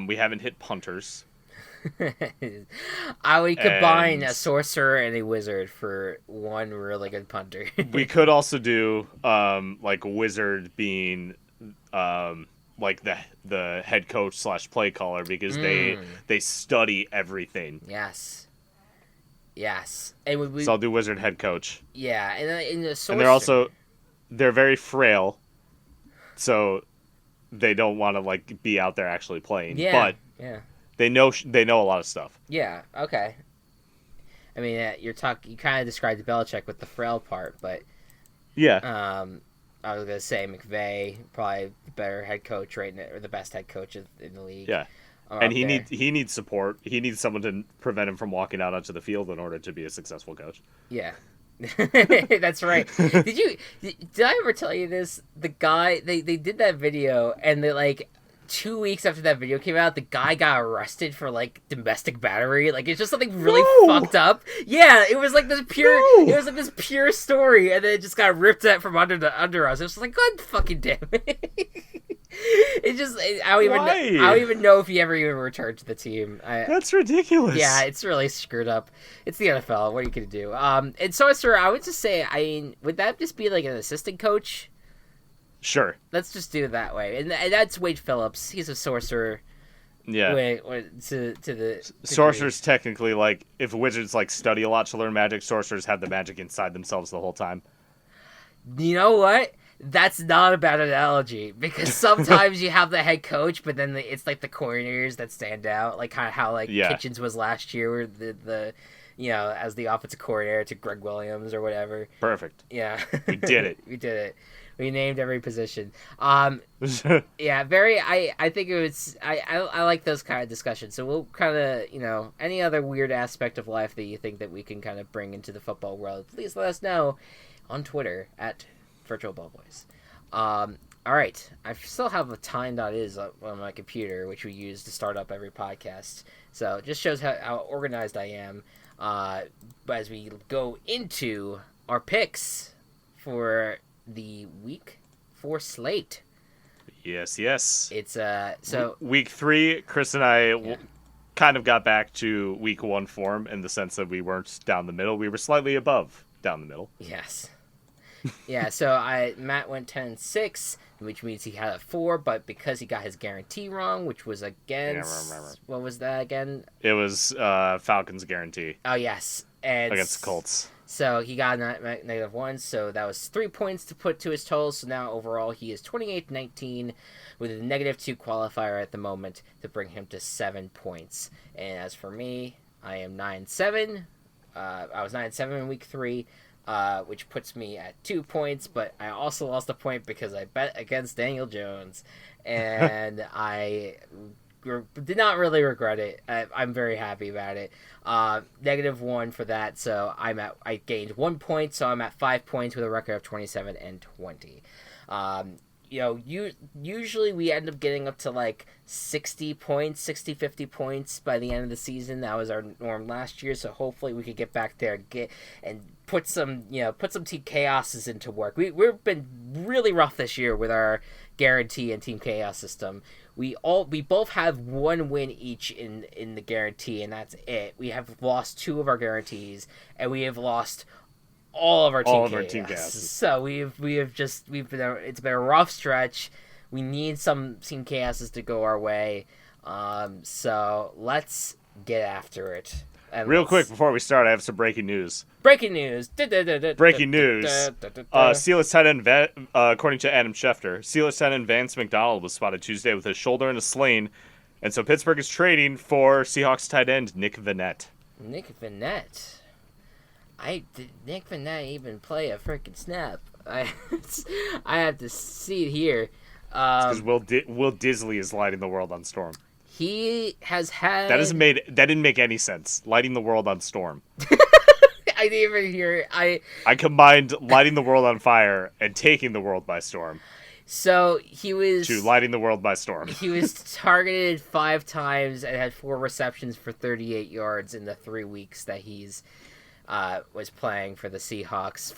We haven't hit punters. I would combine a sorcerer and a wizard for one really good punter. We could also do wizard being like the head coach / play caller because they study everything. Yes. And so I'll do wizard head coach. Yeah, and the sorcerer. And they're very frail, so they don't want to be out there actually playing. Yeah. But they know a lot of stuff. Yeah. Okay. I mean, you kind of described Belichick with the frail part, but yeah. I was gonna say McVay, probably the better head coach right now, or the best head coach in the league. Yeah, and he needs support. He needs someone to prevent him from walking out onto the field in order to be a successful coach. Yeah, that's right. Did I ever tell you this? The guy they did that video, and they 2 weeks after that video came out, the guy got arrested for domestic battery. It's just something really fucked up. Yeah, it was this pure. No. It was this pure story, and then it just got ripped out from under us. It was God fucking damn it. I don't even know if he ever even returned to the team. That's ridiculous. Yeah, it's really screwed up. It's the NFL. What are you gonna do? And sorcerer, I would just say, would that just be an assistant coach? Sure. Let's just do it that way, and that's Wade Phillips. He's a sorcerer. Yeah. To the sorcerers technically if wizards study a lot to learn magic, sorcerers have the magic inside themselves the whole time. You know what? That's not a bad analogy because sometimes you have the head coach, but then it's the coordinators that stand out, kind of how Kitchens was last year, where the as the offensive coordinator to Greg Williams or whatever. Perfect. Yeah. We did it. We did it. We named every position. Yeah, very. I think it was. I like those kind of discussions. So we'll kind of any other weird aspect of life that you think that we can kind of bring into the football world, please let us know on Twitter at Virtual Ballboys. All right, I still have a time.is on my computer, which we use to start up every podcast. So it just shows how organized I am. As we go into our picks for the week 4 slate. Yes. It's so week 3. Chris and I kind of got back to week 1 form in the sense that we weren't down the middle. We were slightly above down the middle. Yes. Yeah. So Matt went 10-6, which means he had a 4, but because he got his guarantee wrong, which was against what was that again? It was Falcons guarantee. Oh yes, and against the Colts. So he got -1, so that was 3 points to put to his total. So now overall he is 28-19 with a -2 qualifier at the moment to bring him to 7 points. And as for me, I am 9-7. I was 9-7 in week 3, which puts me at 2 points. But I also lost a point because I bet against Daniel Jones, and I did not really regret it. I'm very happy about it. -1 for that, so I gained 1 point, so I'm at 5 points with a record of 27-20. Usually we end up getting up to like 60 points, 50 points by the end of the season. That was our norm last year, so hopefully we could get back there and put some Team Chaoses into work. We've been really rough this year with our guarantee and Team Chaos system. We both have 1 win each in the guarantee, and that's it. We have lost 2 of our guarantees, and we have lost all of our Team Chaoses. So it's been a rough stretch. We need some Team Chaoses to go our way. So let's get after it. Real quick before we start, I have some breaking news. Breaking news. Breaking news. Steelers tight end, according to Adam Schefter, Steelers tight end Vance McDonald was spotted Tuesday with his shoulder in a sling, and so Pittsburgh is trading for Seahawks tight end Nick Vannett. Nick Vannett. Did Nick Vannett even play a freaking snap? I have to see it here. Because Will Disley is lighting the world on storm. He has had... That didn't make any sense. Lighting the world on storm. I didn't even hear it. I combined lighting the world on fire and taking the world by storm. So he was... To lighting the world by storm. He was targeted 5 times and had 4 receptions for 38 yards in the 3 weeks that he's... was playing for the Seahawks.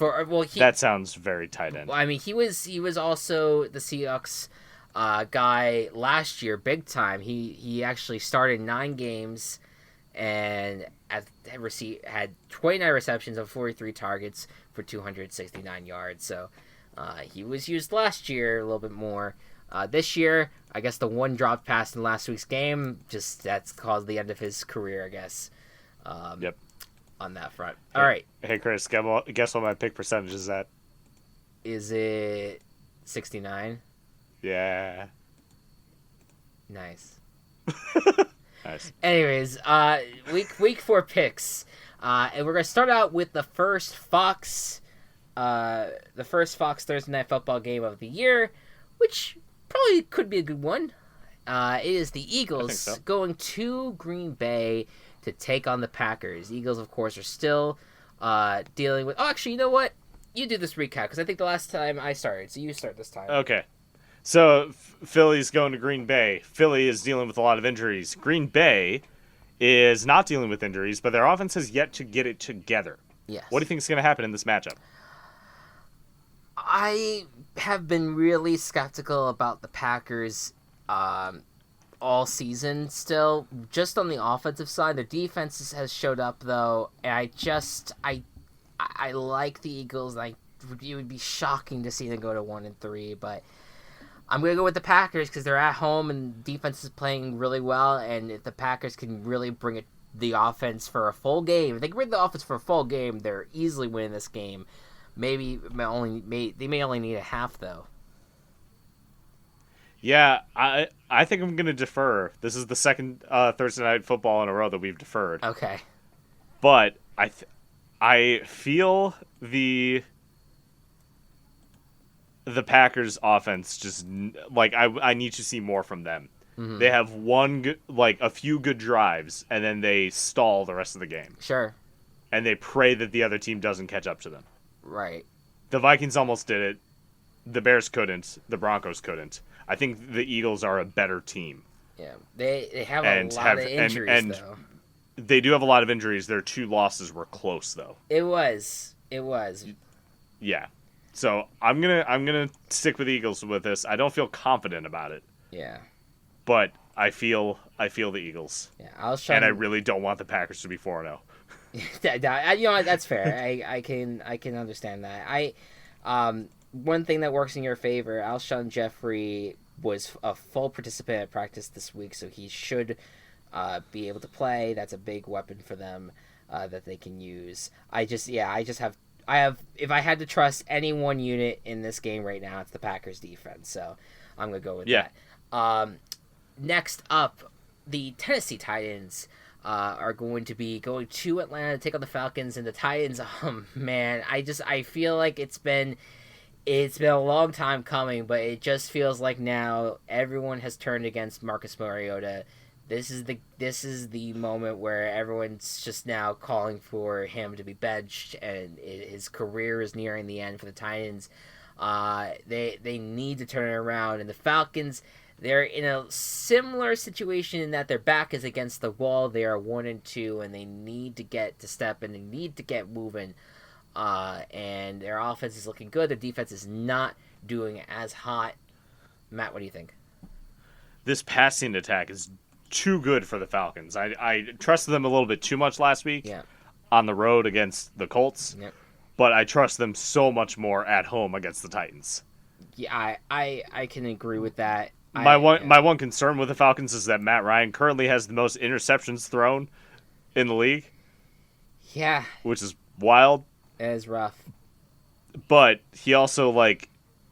That sounds very tight end. I mean, he was also the Seahawks guy last year, big time. He actually started 9 games and had 29 receptions on 43 targets for 269 yards. So he was used last year a little bit more. This year, I guess the 1 dropped pass in last week's game, that's caused the end of his career, I guess. Yep. On that front. All right. Hey, Chris, guess what my pick percentage is at? Is it 69? Yeah. Nice. Nice. Anyways, week 4 picks. And we're going to start out with the first Fox Thursday Night Football game of the year, which probably could be a good one. It is the Eagles going to Green Bay to take on the Packers. Eagles, of course, are still dealing with... Oh, actually, you know what? You do this recap, because I think the last time I started, so you start this time. Okay. So, Philly's going to Green Bay. Philly is dealing with a lot of injuries. Green Bay is not dealing with injuries, but their offense has yet to get it together. Yes. What do you think is going to happen in this matchup? I have been really skeptical about the Packers all season still, just on the offensive side. Their defense has showed up, though, and I like the Eagles. It would be shocking to see them go to 1-3, but I'm going to go with the Packers because they're at home and defense is playing really well, and if the Packers can really bring the offense for a full game, if they can bring the offense for a full game, they're easily winning this game. They may only need a half, though. Yeah, I think I'm going to defer. This is the second Thursday Night Football in a row that we've deferred. Okay. But I feel the Packers offense just I need to see more from them. Mm-hmm. They have a few good drives and then they stall the rest of the game. Sure. And they pray that the other team doesn't catch up to them. Right. The Vikings almost did it. The Bears couldn't. The Broncos couldn't. I think the Eagles are a better team. Yeah, they have a lot of injuries, though. They do have a lot of injuries. Their 2 losses were close, though. It was. Yeah. So I'm gonna stick with the Eagles with this. I don't feel confident about it. Yeah. But I feel the Eagles. Yeah, and I really don't want the Packers to be 4-0. That's fair. I can understand that. One thing that works in your favor, Alshon Jeffrey was a full participant at practice this week, so he should be able to play. That's a big weapon for them that they can use. If I had to trust any one unit in this game right now, it's the Packers defense. So I'm gonna go with that. Next up, the Tennessee Titans are going to be going to Atlanta to take on the Falcons, and the Titans. Oh man, I feel like it's been It's been a long time coming, but it just feels like now everyone has turned against Marcus Mariota. This is the moment where everyone's just now calling for him to be benched, and his career is nearing the end for the Titans. They need to turn it around, and the Falcons, they're in a similar situation in that their back is against the wall. They are 1-2, and they need to get to step in. They need to get moving. And their offense is looking good. Their defense is not doing as hot. Matt, what do you think? This passing attack is too good for the Falcons. I trusted them a little bit too much last week on the road against the Colts. Yep. But I trust them so much more at home against the Titans. Yeah, I can agree with that. My one concern with the Falcons is that Matt Ryan currently has the most interceptions thrown in the league. Yeah. Which is wild. It is rough. But he also,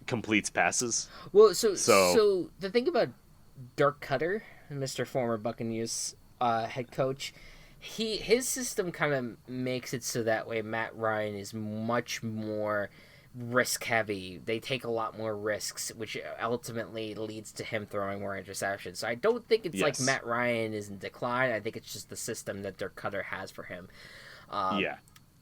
completes passes. Well, so the thing about Dirk Cutter, Mr. Former Buccaneers head coach, his system kind of makes it so that way Matt Ryan is much more risk heavy. They take a lot more risks, which ultimately leads to him throwing more interceptions. So I don't think it's like Matt Ryan is in decline. I think it's just the system that Dirk Cutter has for him.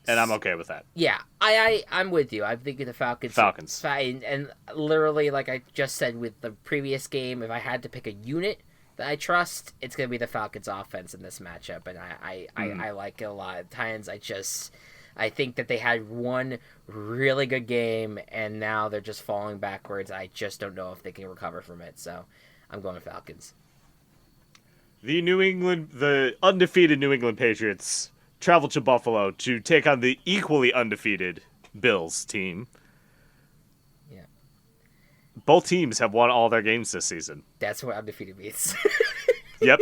And I'm okay with that. Yeah, I'm with you. I think the Falcons. And literally, like I just said with the previous game, if I had to pick a unit that I trust, it's going to be the Falcons offense in this matchup. And I like it a lot. Titans, I think that they had one really good game, and now they're just falling backwards. I just don't know if they can recover from it. So I'm going Falcons. The undefeated New England Patriots travel to Buffalo to take on the equally undefeated Bills team. Yeah. Both teams have won all their games this season. That's what undefeated means. Yep.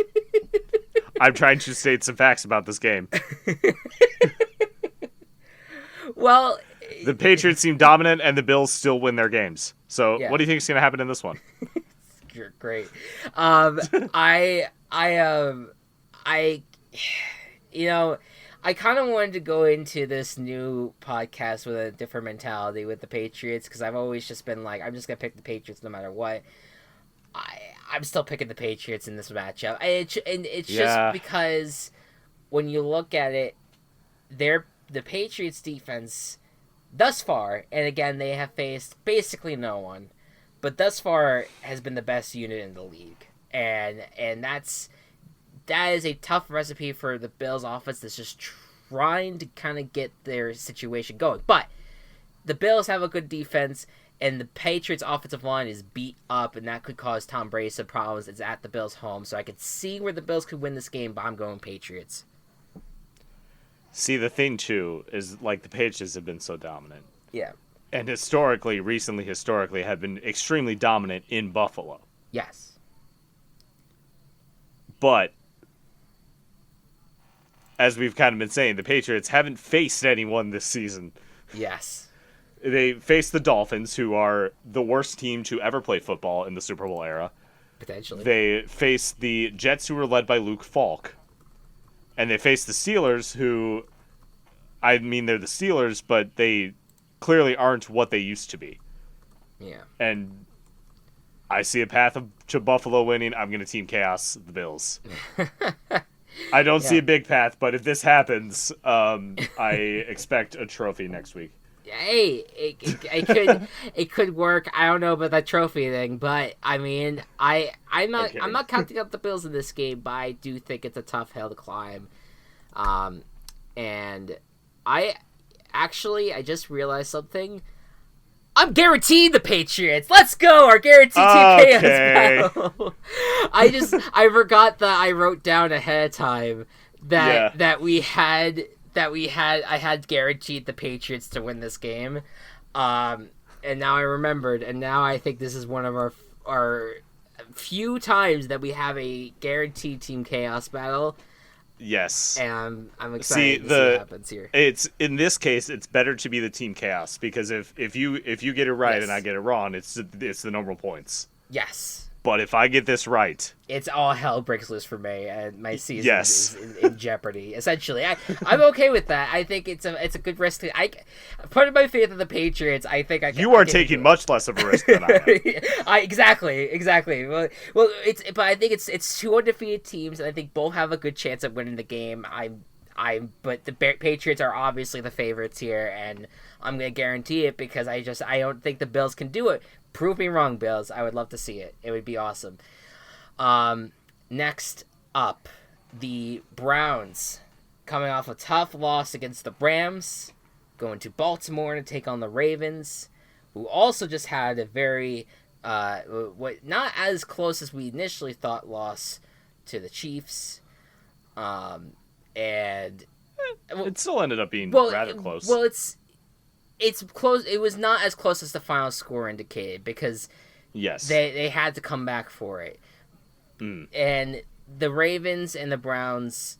I'm trying to state some facts about this game. Well, the Patriots seem dominant, and the Bills still win their games. So, what do you think is going to happen in this one? You're great. I kind of wanted to go into this new podcast with a different mentality with the Patriots, because I've always just been like, I'm just going to pick the Patriots no matter what. I'm still picking the Patriots in this matchup. It's just because when you look at it, the Patriots defense thus far, and again, they have faced basically no one, but thus far has been the best unit in the league. And that is a tough recipe for the Bills offense that's just trying to kind of get their situation going. But the Bills have a good defense, and the Patriots offensive line is beat up, and that could cause Tom Brady some problems. It's at the Bills' home, so I could see where the Bills could win this game, but I'm going Patriots. See, the thing, too, is, the Patriots have been so dominant. Yeah. And recently historically, have been extremely dominant in Buffalo. Yes. But, as we've kind of been saying, the Patriots haven't faced anyone this season. Yes. They faced the Dolphins, who are the worst team to ever play football in the Super Bowl era. Potentially. They faced the Jets, who were led by Luke Falk. And they faced the Steelers, who, they're the Steelers, but they clearly aren't what they used to be. Yeah. And I see a path to Buffalo winning. I'm going to team chaos the Bills. I don't see a big path, but if this happens, I expect a trophy next week. Hey, it could work. I don't know about that trophy thing, but I'm not counting up the Bills in this game, but I do think it's a tough hill to climb. And I just realized something. I'm guaranteed the Patriots. Let's go, our guaranteed Team Chaos battle. I forgot that I wrote down ahead of time that I had guaranteed the Patriots to win this game. And now I remembered, and now I think this is one of our few times that we have a guaranteed Team Chaos battle. Yes. And I'm excited to see what happens here. It's in this case, it's better to be the Team Chaos, because if you get it right and I get it wrong, it's the number of points. Yes. But if I get this right, it's all hell breaks loose for me, and my season is in jeopardy. Essentially, I'm okay with that. I think it's a good risk. Part of my faith in the Patriots. I think you are taking much less of a risk than I am. Exactly. Well, but I think it's two undefeated teams, and I think both have a good chance at winning the game. But the Patriots are obviously the favorites here, and I'm gonna guarantee it because I don't think the Bills can do it. Prove me wrong, Bills. I would love to see it. It would be awesome. Next up, the Browns coming off a tough loss against the Rams, going to Baltimore to take on the Ravens, who also just had a very not as close as we initially thought loss to the Chiefs. And it still ended up being rather close. Well, it's close. It was not as close as the final score indicated because they had to come back for it. And the Ravens and the Browns,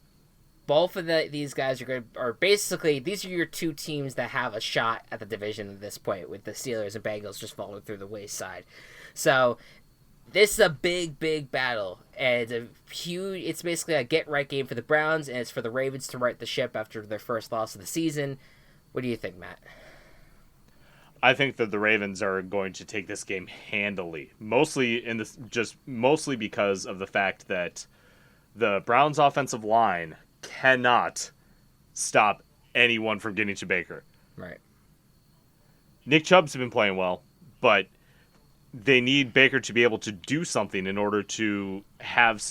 both of these guys are basically, these are your two teams that have a shot at the division at this point, with the Steelers and Bengals just falling through the wayside. So this is a big battle, and it's basically a get-right game for the Browns, and it's for the Ravens to right the ship after their first loss of the season. What do you think, Matt? I think that the Ravens are going to take this game handily, mostly because of the fact that the Browns' offensive line cannot stop anyone from getting to Baker. Right. Nick Chubb's been playing well, but they need Baker to be able to do something in order to have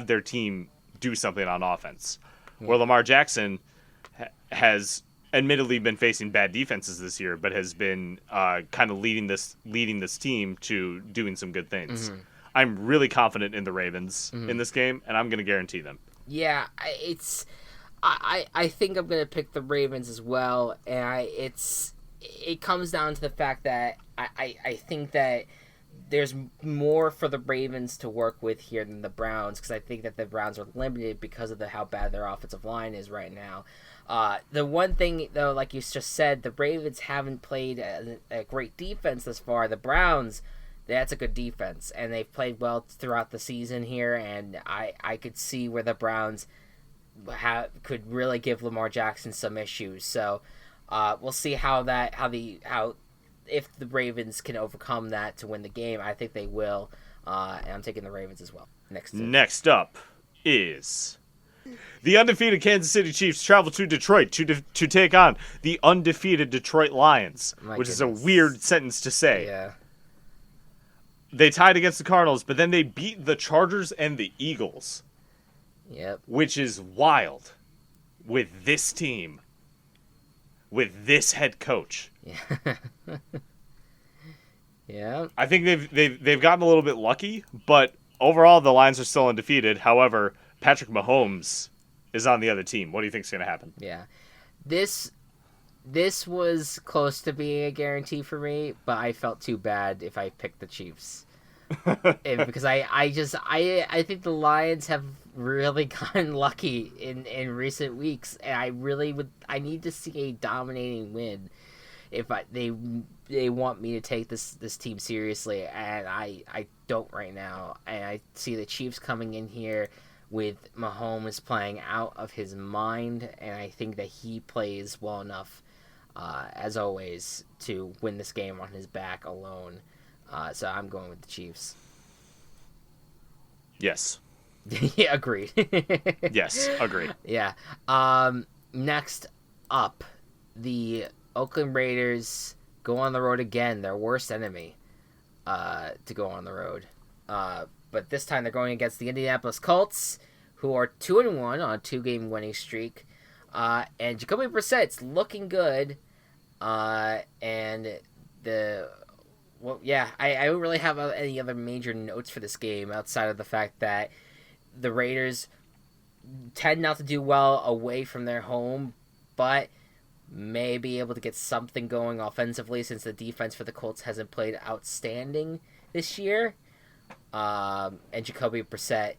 their team do something on offense. Yeah. Where Lamar Jackson has admittedly been facing bad defenses this year, but has been kind of leading this team to doing some good things. Mm-hmm. I'm really confident in the Ravens in this game, and I'm going to guarantee them. Yeah, I think I'm going to pick the Ravens as well, and it comes down to the fact that I think that there's more for the Ravens to work with here than the Browns, because I think that the Browns are limited because of how bad their offensive line is right now. The one thing, though, like you just said, the Ravens haven't played a great defense this far. The Browns, that's a good defense, and they've played well throughout the season here, and I could see where the Browns could really give Lamar Jackson some issues. So we'll see if the Ravens can overcome that to win the game. I think they will, and I'm taking the Ravens as well. Next up is the undefeated Kansas City Chiefs travel to Detroit to take on the undefeated Detroit Lions, which is a weird sentence to say. Yeah. They tied against the Cardinals, but then they beat the Chargers and the Eagles. Yep. Which is wild with this team, with this head coach. Yeah. Yeah. I think they've gotten a little bit lucky, but overall the Lions are still undefeated. However, Patrick Mahomes is on the other team. What do you think is going to happen? Yeah. This was close to being a guarantee for me, but I felt too bad if I picked the Chiefs. Because I think the Lions have really gotten lucky in recent weeks, and I need to see a dominating win if they want me to take this team seriously, and I don't right now. And I see the Chiefs coming in here with Mahomes playing out of his mind, and I think that he plays well enough, as always, to win this game on his back alone. So I'm going with the Chiefs. Yes. Yeah, agreed. Yes, agreed. Yeah. Next up, the Oakland Raiders go on the road again, their worst enemy to go on the road. But this time they're going against the Indianapolis Colts, who are 2-1 on a 2-game winning streak. And Jacoby Brissett's looking good. I don't really have any other major notes for this game outside of the fact that the Raiders tend not to do well away from their home, but may be able to get something going offensively since the defense for the Colts hasn't played outstanding this year. And Jacoby Brissett,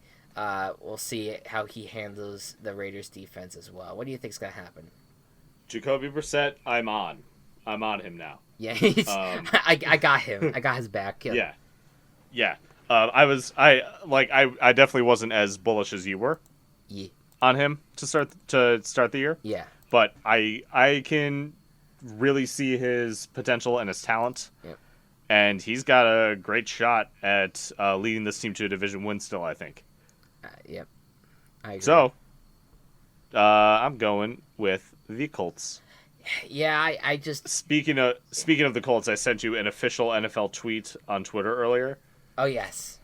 we'll see how he handles the Raiders defense as well. What do you think is going to happen? Jacoby Brissett, I'm on him now. Yeah, I got him. I got his back. Yeah. I definitely wasn't as bullish as you were on him to start the year. Yeah. But I can really see his potential and his talent. Yep. And he's got a great shot at leading this team to a division win still, I think. Yep. I agree. So, I'm going with the Colts. Yeah, I just... Speaking of the Colts, I sent you an official NFL tweet on Twitter earlier. Oh, yes.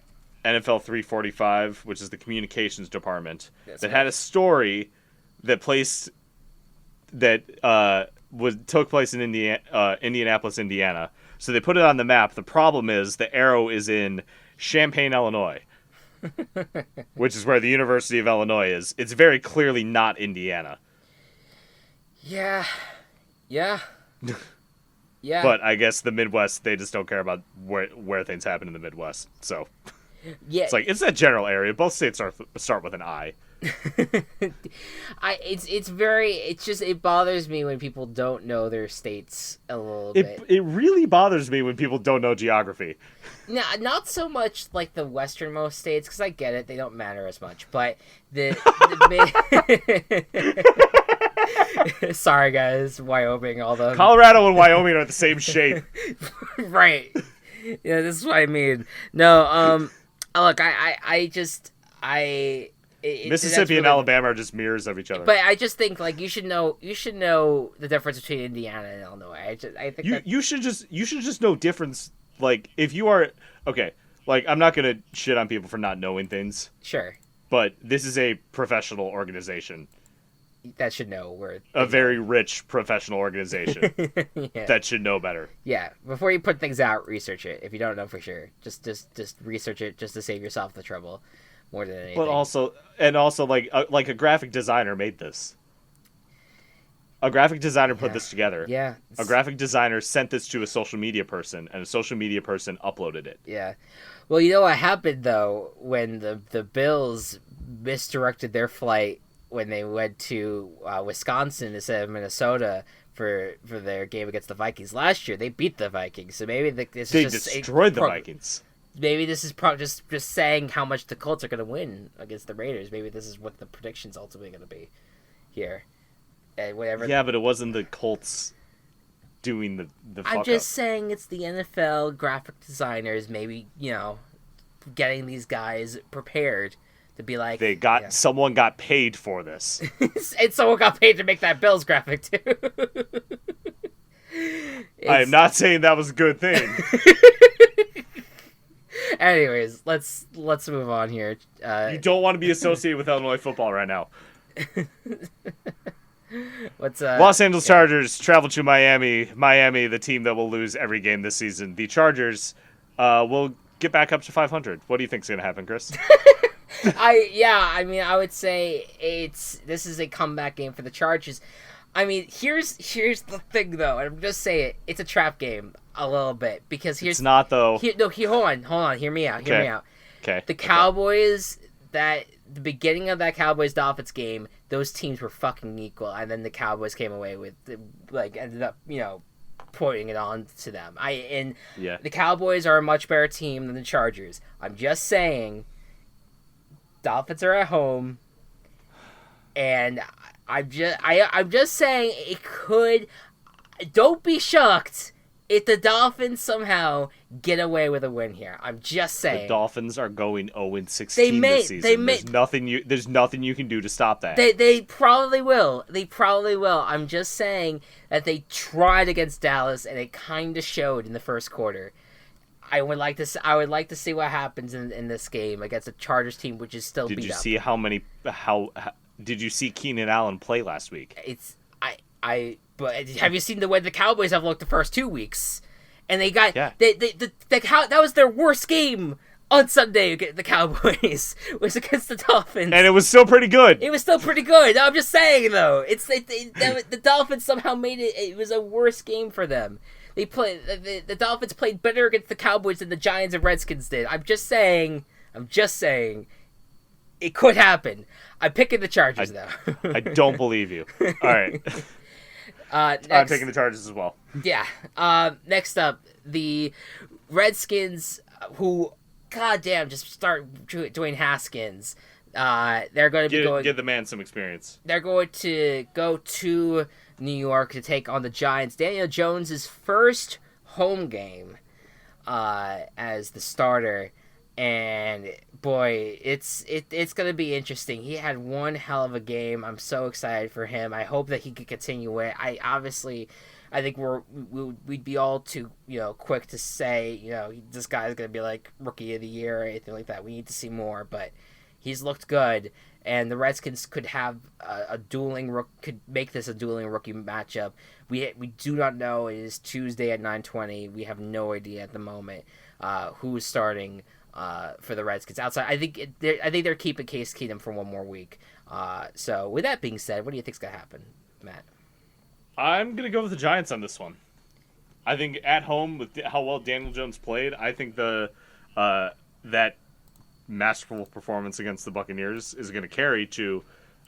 NFL 345, which is the communications department, had a story that took place in Indianapolis, Indiana. So they put it on the map. The problem is the arrow is in Champaign, Illinois, which is where the University of Illinois is. It's very clearly not Indiana. Yeah. Yeah. Yeah. But I guess the Midwest, they just don't care about where things happen in the Midwest. So yeah, it's that general area. Both states start with an I. It bothers me when people don't know their states a little bit. It really bothers me when people don't know geography. No, not so much like the westernmost states, because I get it, they don't matter as much. But sorry guys, Wyoming, although Colorado and Wyoming are the same shape. Right. Yeah, this is what I mean. No, look, Mississippi and Alabama are just mirrors of each other. But I just think you should know the difference between Indiana and Illinois. I think you should just know difference. Like if you are okay, like I'm not gonna shit on people for not knowing things. Sure. But this is a professional organization. That should know where a very rich professional organization that should know better. Yeah, before you put things out, research it. If you don't know for sure, just research it just to save yourself the trouble more than anything. But also like a graphic designer made this. A graphic designer put this together. Yeah. A graphic designer sent this to a social media person, and a social media person uploaded it. Yeah. Well, you know what happened though when the Bills misdirected their flight when they went to Wisconsin instead of Minnesota for their game against the Vikings last year. They beat the Vikings, so maybe they destroyed the Vikings. Maybe this is just saying how much the Colts are going to win against the Raiders. Maybe this is what the prediction's ultimately going to be here. Whatever. Yeah, but it wasn't the Colts doing the fuck I'm just up. saying it's the NFL graphic designers maybe, getting these guys prepared to be like... Someone got paid for this. And someone got paid to make that Bills graphic, too. I am not saying that was a good thing. Anyways, let's move on here. You don't want to be associated with Illinois football right now. Los Angeles Chargers travel to Miami. Miami, the team that will lose every game this season. The Chargers will get back up to 500. What do you think's going to happen, Chris? I would say this is a comeback game for the Chargers. I mean, here's the thing though, and I'm just saying it's a trap game a little bit because it's not though. Hold on, hear me out. Okay. The Cowboys the beginning of that Cowboys Dolphins game, those teams were fucking equal, and then the Cowboys came away with ended up putting it on to them. The Cowboys are a much better team than the Chargers. I'm just saying. Dolphins are at home, and I'm just saying it could. Don't be shocked if the Dolphins somehow get away with a win here. I'm just saying. The Dolphins are going 0-16 this season. There's nothing you can do to stop that. They probably will. I'm just saying that they tried against Dallas, and it kind of showed in the first quarter. I would like to see what happens in this game against a Chargers team, which is still beat up. Did you see did you see Keenan Allen play last week? But have you seen the way the Cowboys have looked the first 2 weeks? And they got that was their worst game on Sunday. The Cowboys was against the Dolphins, and it was still pretty good. No, I'm just saying though, the Dolphins somehow made it. It was a worse game for them. The Dolphins played better against the Cowboys than the Giants and Redskins did. I'm just saying. It could happen. I'm picking the Chargers, though. I don't believe you. All right. I'm taking the Chargers as well. Yeah. Next up, the Redskins, who goddamn, just start Dwayne Haskins. They're going to give the man some experience. They're going to go to New York to take on the Giants. Daniel Jones' first home game as the starter, and boy, it's going to be interesting. He had one hell of a game. I'm so excited for him. I hope that he can continue it. I think we'd be all too quick to say this guy's going to be like rookie of the year or anything like that. We need to see more, but he's looked good, and the Redskins could have could make this a dueling rookie matchup. We do not know. It is Tuesday at 9:20. We have no idea at the moment who's starting for the Redskins outside. I think they're keeping Case Keenum for one more week. So with that being said, what do you think's gonna happen, Matt? I'm gonna go with the Giants on this one. I think at home with how well Daniel Jones played, I think that masterful performance against the Buccaneers is going to carry to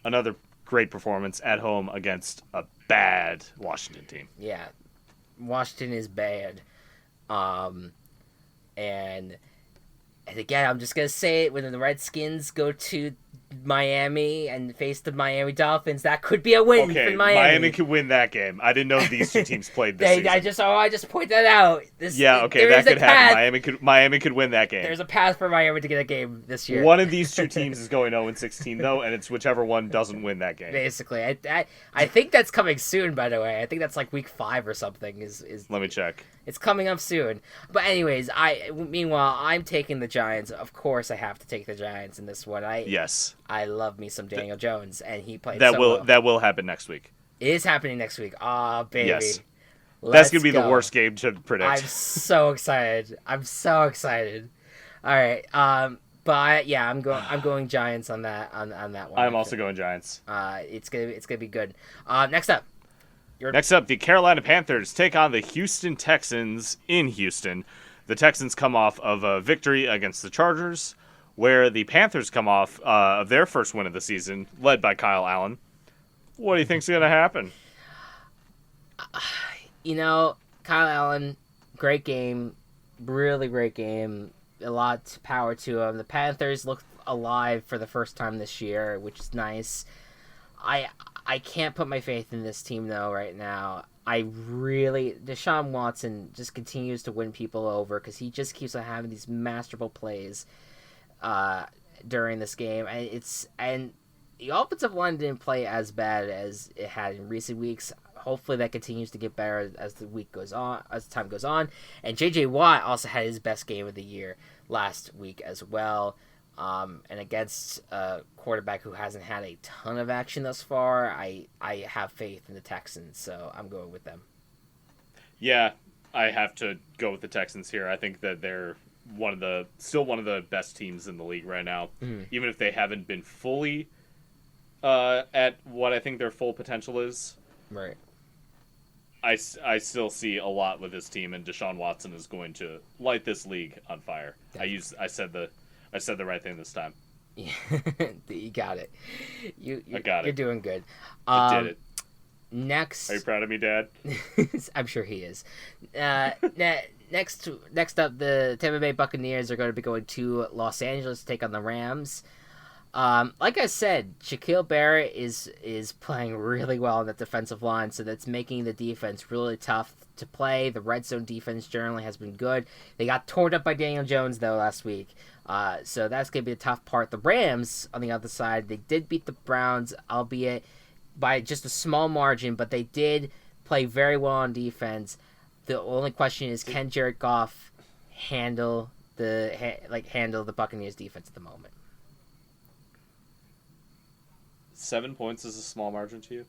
another great performance at home against a bad Washington team. Yeah, Washington is bad. And again, I'm just going to say it, when the Redskins go to Miami and face the Miami Dolphins, that could be a win for Miami. Miami could win that game. I didn't know these two teams played this season. I just point that out. That could happen. Miami could win that game. There's a path for Miami to get a game this year. One of these two teams is going 0-16 though, and it's whichever one doesn't win that game. Basically, I think that's coming soon. By the way, I think that's like week 5 or something. Is Let me check. It's coming up soon. But anyways, meanwhile I'm taking the Giants. Of course, I have to take the Giants in this one. Yes. I love me some Daniel Jones, and he played that will happen next week. It is happening next week. Ah, baby. Yes. That's going to be the worst game to predict. I'm so excited. All right. I'm going Giants on that one. I'm also going Giants. It's gonna be good. Next up, the Carolina Panthers take on the Houston Texans in Houston. The Texans come off of a victory against the Chargers, where the Panthers come off of their first win of the season, led by Kyle Allen. What do you think's going to happen? Kyle Allen, great game, really great game. A lot of power to him. The Panthers look alive for the first time this year, which is nice. I can't put my faith in this team, though, right now. Deshaun Watson just continues to win people over because he just keeps on having these masterful plays during this game. And the offensive line didn't play as bad as it had in recent weeks. Hopefully that continues to get better as time goes on. And J.J. Watt also had his best game of the year last week as well. And against a quarterback who hasn't had a ton of action thus far, I have faith in the Texans, so I'm going with them. Yeah, I have to go with the Texans here. I think that they're still one of the best teams in the league right now, even if they haven't been fully at what I think their full potential is. Right. I still see a lot with this team, and Deshaun Watson is going to light this league on fire. Definitely. I said the right thing this time. Yeah, you got it. I got it. You're doing good. I did it. Next. Are you proud of me, Dad? I'm sure he is. Next up, the Tampa Bay Buccaneers are going to be going to Los Angeles to take on the Rams. Like I said, Shaquille Barrett is playing really well on that defensive line, so that's making the defense really tough to play. The red zone defense generally has been good. They got torn up by Daniel Jones, though, last week. So that's going to be the tough part. The Rams, on the other side, they did beat the Browns, albeit by just a small margin, but they did play very well on defense. The only question is, can Jared Goff handle the Buccaneers defense at the moment? 7 points is a small margin to you?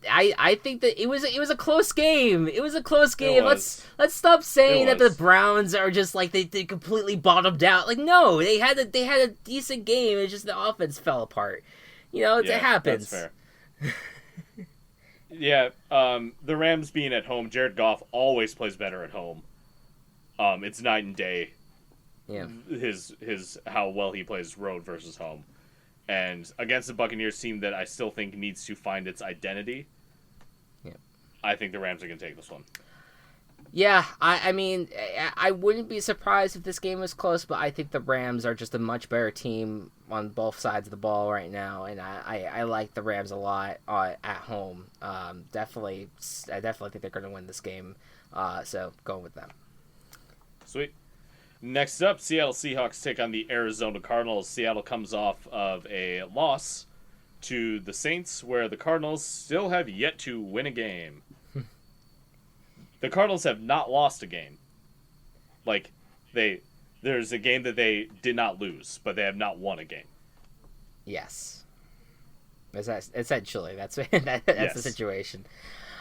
I think that it was a close game. It was a close game. Let's stop saying that the Browns are just like they completely bottomed out. Like, no, they had a decent game. It's just the offense fell apart. It happens. That's fair. Yeah, the Rams being at home, Jared Goff always plays better at home. It's night and day. Yeah. His how well he plays road versus home. And against the Buccaneers team that I still think needs to find its identity, I think the Rams are going to take this one. Yeah, I mean, I wouldn't be surprised if this game was close, but I think the Rams are just a much better team on both sides of the ball right now, and I like the Rams a lot at home. I definitely think they're going to win this game, so going with them. Sweet. Next up, Seattle Seahawks take on the Arizona Cardinals. Seattle comes off of a loss to the Saints, where the Cardinals still have yet to win a game. The Cardinals have not lost a game. Like, there's a game that they did not lose, but they have not won a game. Yes. Essentially, that's yes. The situation.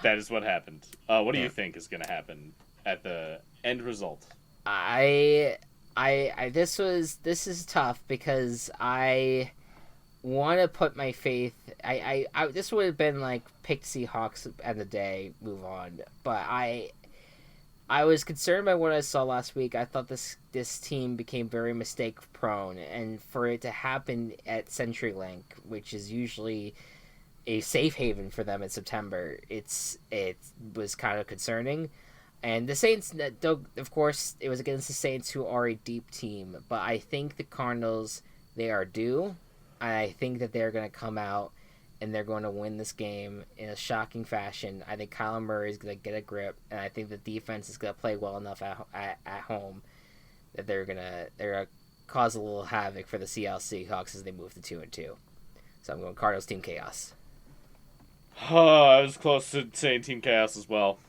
That is what happened. What do you think is going to happen at the end result? This is tough because I want to put my faith. This would have been like pick Seahawks at the day, move on. But I was concerned by what I saw last week. I thought this team became very mistake prone, and for it to happen at CenturyLink, which is usually a safe haven for them in September, it was kind of concerning. And the Saints, of course, it was against the Saints, who are a deep team. But I think the Cardinals, they are due. I think that they're going to come out and they're going to win this game in a shocking fashion. I think Kyler Murray is going to get a grip, and I think the defense is going to play well enough at home that they're going to cause a little havoc for the Seattle Seahawks as they move to 2-2. So I'm going Cardinals Team Chaos. I was close to saying Team Chaos as well.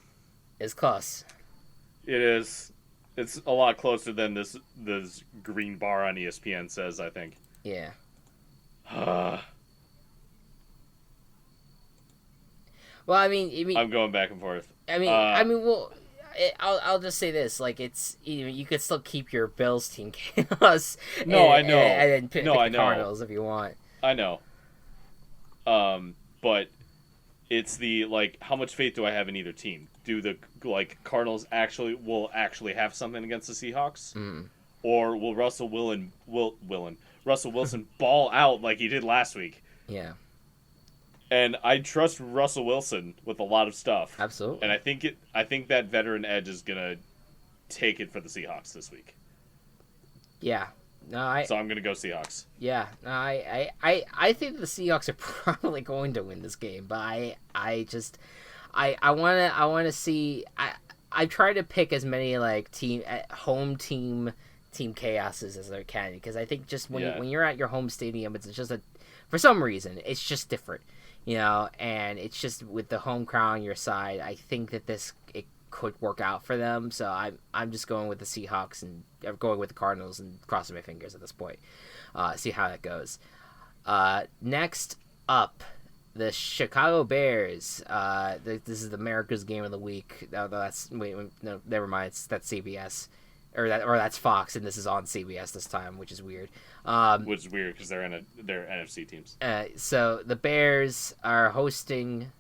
It's close. It is. It's a lot closer than this green bar on ESPN says, I think. Yeah. Well, I mean, I'm going back and forth. I'll just say this: like, it's you could still keep your Bills Team Chaos. I know. And then pick the Cardinals if you want. I know. But it's the how much faith do I have in either team? Do the Cardinals will actually have something against the Seahawks, or will Russell Wilson ball out like he did last week? Yeah. And I trust Russell Wilson with a lot of stuff. Absolutely. And I think that veteran edge is gonna take it for the Seahawks this week. Yeah. No, so I'm gonna go Seahawks. Yeah. No, I think the Seahawks are probably going to win this game, but I wanna see. I try to pick as many home team chaoses as I can, because I think just when you're at your home stadium, it's just for some reason it's just different. And it's just with the home crowd on your side, I think that it could work out for them. So I'm just going with the Seahawks and going with the Cardinals and crossing my fingers at this point. See how that goes. Next up, the Chicago Bears. This is America's Game of the Week. No, never mind. That's CBS. Or that's Fox, and this is on CBS this time, which is weird. Which is weird because they're NFC teams. So the Bears are hosting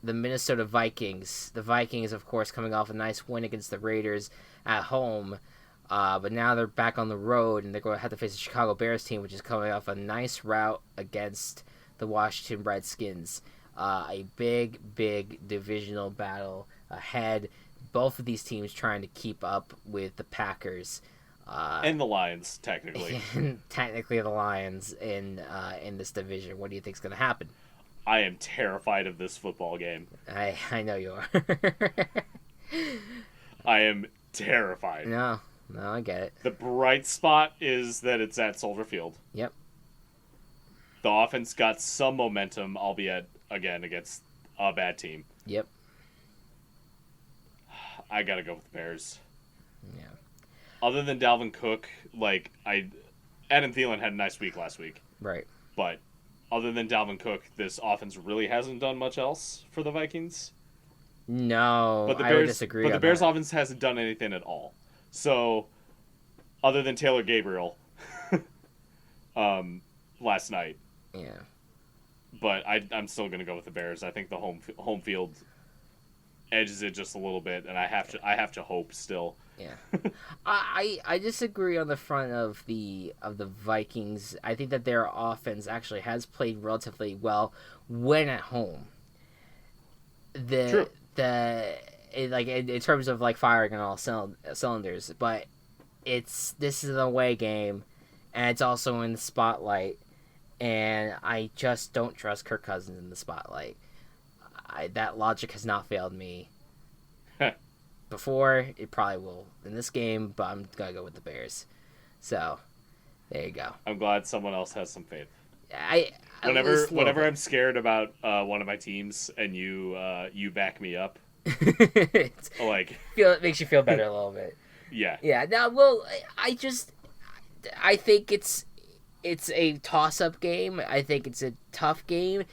the Minnesota Vikings. The Vikings, of course, coming off a nice win against the Raiders at home, but now they're back on the road, and they're going to have to face the Chicago Bears team, which is coming off a nice rout against the Washington Redskins. A big divisional battle ahead. Both of these teams trying to keep up with the Packers. And the Lions, technically. Technically the Lions in this division. What do you think is going to happen? I am terrified of this football game. I know you are. I am terrified. No, I get it. The bright spot is that it's at Soldier Field. Yep. The offense got some momentum, albeit, again, against a bad team. Yep. I gotta go with the Bears. Yeah. Other than Dalvin Cook, Adam Thielen had a nice week last week. Right. But other than Dalvin Cook, this offense really hasn't done much else for the Vikings. No, I would disagree. But the Bears' offense hasn't done anything at all. So, other than Taylor Gabriel, last night. Yeah. But I'm still gonna go with the Bears. I think the home field edges it just a little bit, and I have to hope still. Yeah, I disagree on the front of the Vikings. I think that their offense actually has played relatively well when at home. True. in terms of like firing on all cylinders, but this is an away game, and it's also in the spotlight, and I just don't trust Kirk Cousins in the spotlight. That logic has not failed me before. It probably will in this game, but I'm gonna go with the Bears. So there you go. I'm glad someone else has some faith. Whenever I'm scared about one of my teams and you back me up, like it makes you feel better a little bit. Yeah. Yeah. Now, well, I think it's a toss-up game. I think it's a tough game.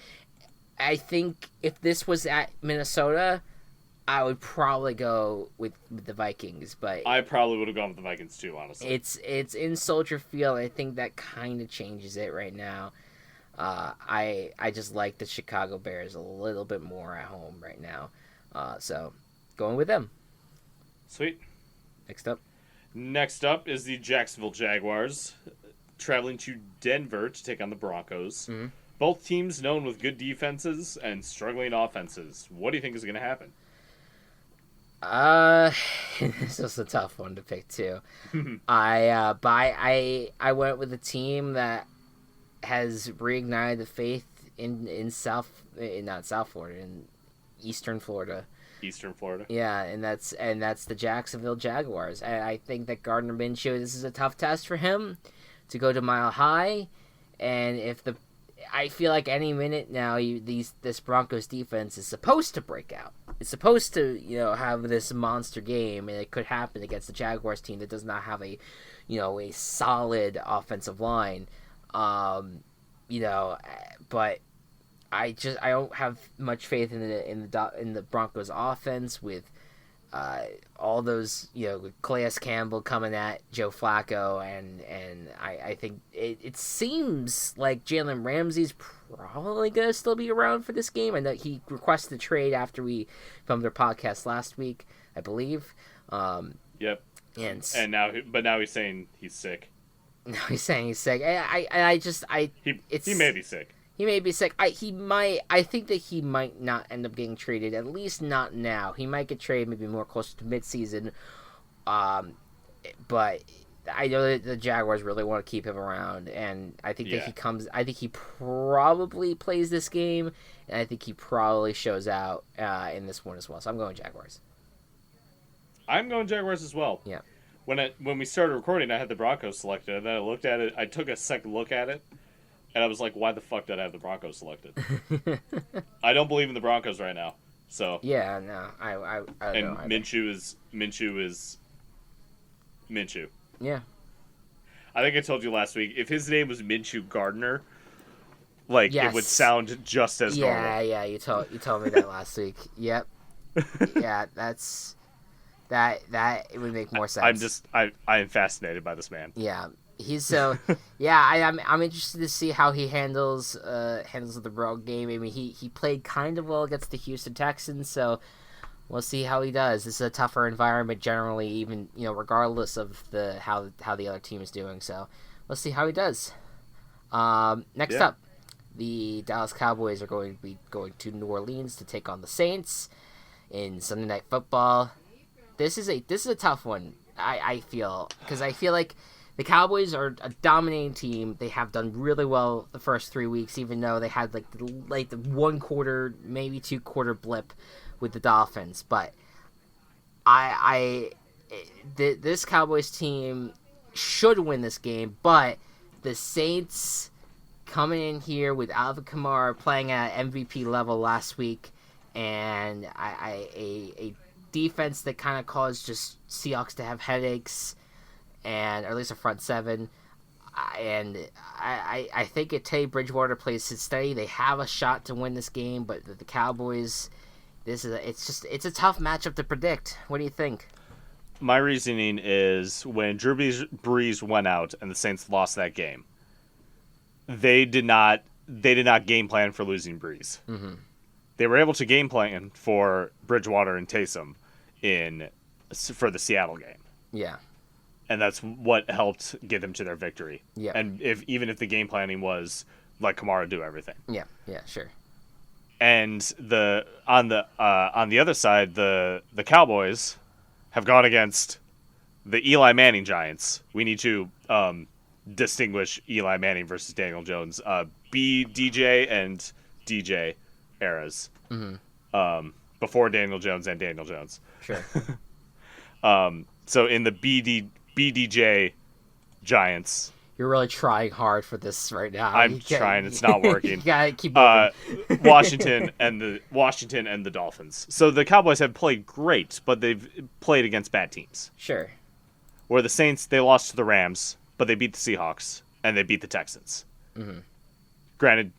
I think if this was at Minnesota, I would probably go with the Vikings, but I probably would have gone with the Vikings too, honestly. It's in Soldier Field. I think that kind of changes it right now. I just like the Chicago Bears a little bit more at home right now. So going with them. Sweet. Next up is the Jacksonville Jaguars traveling to Denver to take on the Broncos. Mm-hmm. Both teams known with good defenses and struggling offenses. What do you think is going to happen? This was a tough one to pick too. I went with a team that has reignited the faith in not South Florida, in Eastern Florida. Yeah, and that's the Jacksonville Jaguars. I think that Gardner Minshew, this is a tough test for him to go to Mile High, and I feel like any minute now this Broncos defense is supposed to break out. It's supposed to, have this monster game, and it could happen against the Jaguars team that does not have a solid offensive line. But I don't have much faith in the Broncos offense with all those Calais Campbell coming at Joe Flacco, and I think it seems like Jalen Ramsey's probably gonna still be around for this game. I know he requested a trade after we filmed our podcast last week, I believe. Yep. And now he's saying he's sick. No, he's saying he's sick. He may be sick. He may be sick. I think that he might not end up getting traded. At least not now. He might get traded maybe more closer to midseason. But I know that the Jaguars really want to keep him around, and I think that he comes. I think he probably plays this game, and I think he probably shows out in this one as well. So I'm going Jaguars. I'm going Jaguars as well. Yeah. When we started recording, I had the Broncos selected, and then I looked at it. I took a second look at it. And I was like, why the fuck did I have the Broncos selected? I don't believe in the Broncos right now. So yeah, no, I and don't Minshew is Minshew. Yeah. I think I told you last week, if his name was Minshew Gardner, it would sound just as normal. Yeah, you told me that last week. Yep. Yeah, that it would make more sense. I am fascinated by this man. Yeah. He's I'm interested to see how he handles the road game. I mean, he played kind of well against the Houston Texans, so we'll see how he does. This is a tougher environment generally, even regardless of how the other team is doing. So we'll see how he does. Next up, the Dallas Cowboys are going to be going to New Orleans to take on the Saints in Sunday Night Football. This is a tough one. I feel, because I feel like the Cowboys are a dominating team. They have done really well the first 3 weeks, even though they had the 1 quarter, maybe 2 quarter blip with the Dolphins. But this Cowboys team should win this game. But the Saints coming in here with Alvin Kamara playing at MVP level last week, and a defense that kind of caused just Seahawks to have headaches, or at least a front seven. And I think if Teddy Bridgewater plays it steady, they have a shot to win this game. But the Cowboys, it's a tough matchup to predict. What do you think? My reasoning is when Drew Brees went out and the Saints lost that game, they did not game plan for losing Brees. Mm-hmm. They were able to game plan for Bridgewater and Taysom for the Seattle game. Yeah. And that's what helped get them to their victory. Yeah. And even if the game planning was like Kamara do everything. Yeah, sure. And on the other side, the Cowboys have gone against the Eli Manning Giants. We need to distinguish Eli Manning versus Daniel Jones. DJ and DJ eras. Mm-hmm. Before Daniel Jones and Daniel Jones. Sure. So in the BDJ Giants. You're really trying hard for this right now. I'm trying. It's not working. You gotta keep moving. Washington and the Dolphins. So the Cowboys have played great, but they've played against bad teams. Sure. Where the Saints, they lost to the Rams, but they beat the Seahawks and they beat the Texans. Mm-hmm. Granted,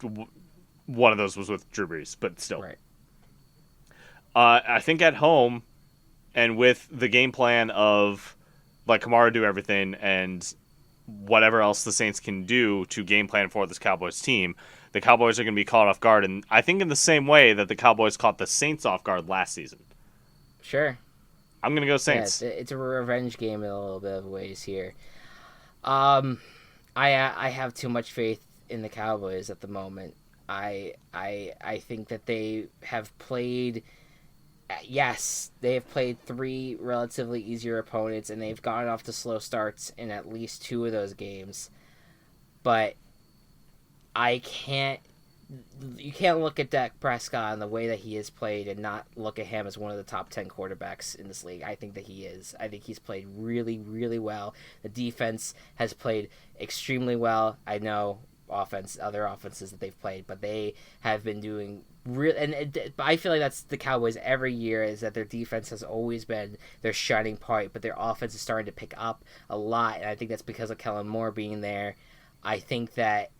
one of those was with Drew Brees, but still. Right. I think at home, and with the game plan of let Kamara do everything and whatever else the Saints can do to game plan for this Cowboys team, the Cowboys are going to be caught off guard. And I think in the same way that the Cowboys caught the Saints off guard last season. Sure. I'm going to go Saints. Yeah, it's a revenge game in a little bit of ways here. I have too much faith in the Cowboys at the moment. I think that they have played... Yes, they have played 3 relatively easier opponents, and they've gotten off to slow starts in at least 2 of those games. But you can't look at Dak Prescott and the way that he has played and not look at him as one of the top 10 quarterbacks in this league. I think that he is. I think he's played really, really well. The defense has played extremely well. I know other offenses that they've played, but they have been doing I feel like that's the Cowboys every year, is that their defense has always been their shining point, but their offense is starting to pick up a lot, and I think that's because of Kellen Moore being there. I think that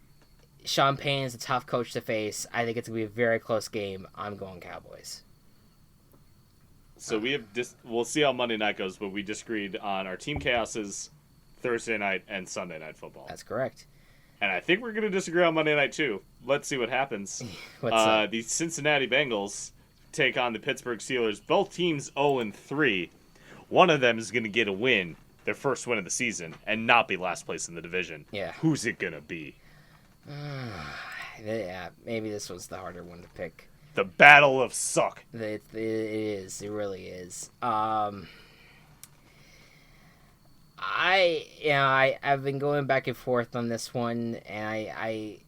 Sean Payton is a tough coach to face. I think it's going to be a very close game. I'm going Cowboys. So we'll see how Monday night goes, but we disagreed on our Team Chaos's Thursday night and Sunday night football. That's correct. And I think we're going to disagree on Monday night, too. Let's see what happens. The Cincinnati Bengals take on the Pittsburgh Steelers. Both teams 0-3. One of them is going to get a win, their first win of the season, and not be last place in the division. Yeah. Who's it going to be? Yeah, maybe this was the harder one to pick. The Battle of Suck. It is. It really is. I've been going back and forth on this one, and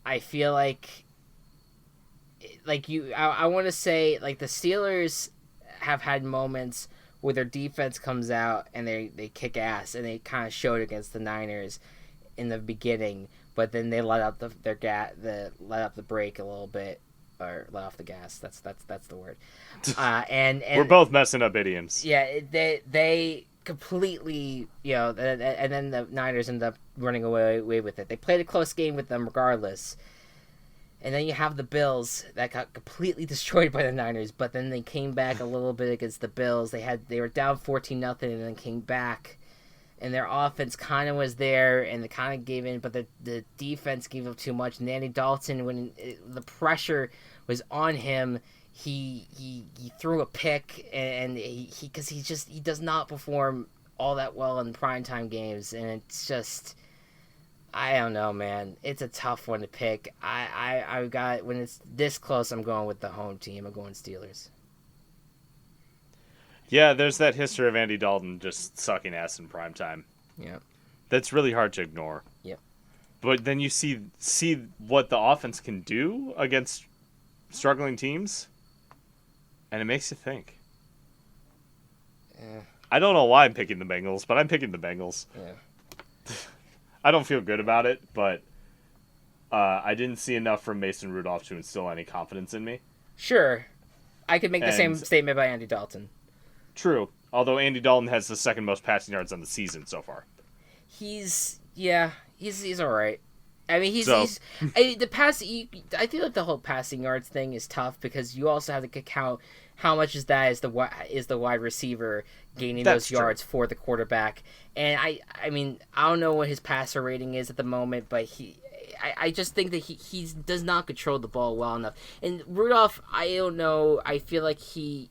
I feel like I want to say, like, the Steelers have had moments where their defense comes out and they kick ass, and they kind of showed against the Niners in the beginning, but then they let out the brake a little bit, or let off the gas. That's the word. And we're both messing up idioms. Yeah, they completely, and then the Niners end up running away with it. They played a close game with them regardless. And then you have the Bills that got completely destroyed by the Niners, but then they came back a little bit against the Bills. They were down 14-0 and then came back, and their offense kind of was there, and they kind of gave in, but the defense gave up too much. And Andy Dalton, when the pressure was on him, he threw a pick, and he does not perform all that well in primetime games, and it's just, I don't know, man. It's a tough one to pick. I got, when it's this close, I'm going with the home team. I'm going Steelers. Yeah, there's that history of Andy Dalton just sucking ass in primetime. Yeah, that's really hard to ignore. Yep. But then you see what the offense can do against struggling teams, and it makes you think. Yeah. I don't know why I'm picking the Bengals, but I'm picking the Bengals. Yeah. I don't feel good about it, but I didn't see enough from Mason Rudolph to instill any confidence in me. Sure. I could make the same statement by Andy Dalton. True. Although Andy Dalton has the second most passing yards on the season so far. He's all right. I mean, I feel like the whole passing yards thing is tough because you also have to count how much is the wide receiver gaining those yards for the quarterback. And I mean, I don't know what his passer rating is at the moment, but I just think that he does not control the ball well enough. And Rudolph, I don't know, I feel like he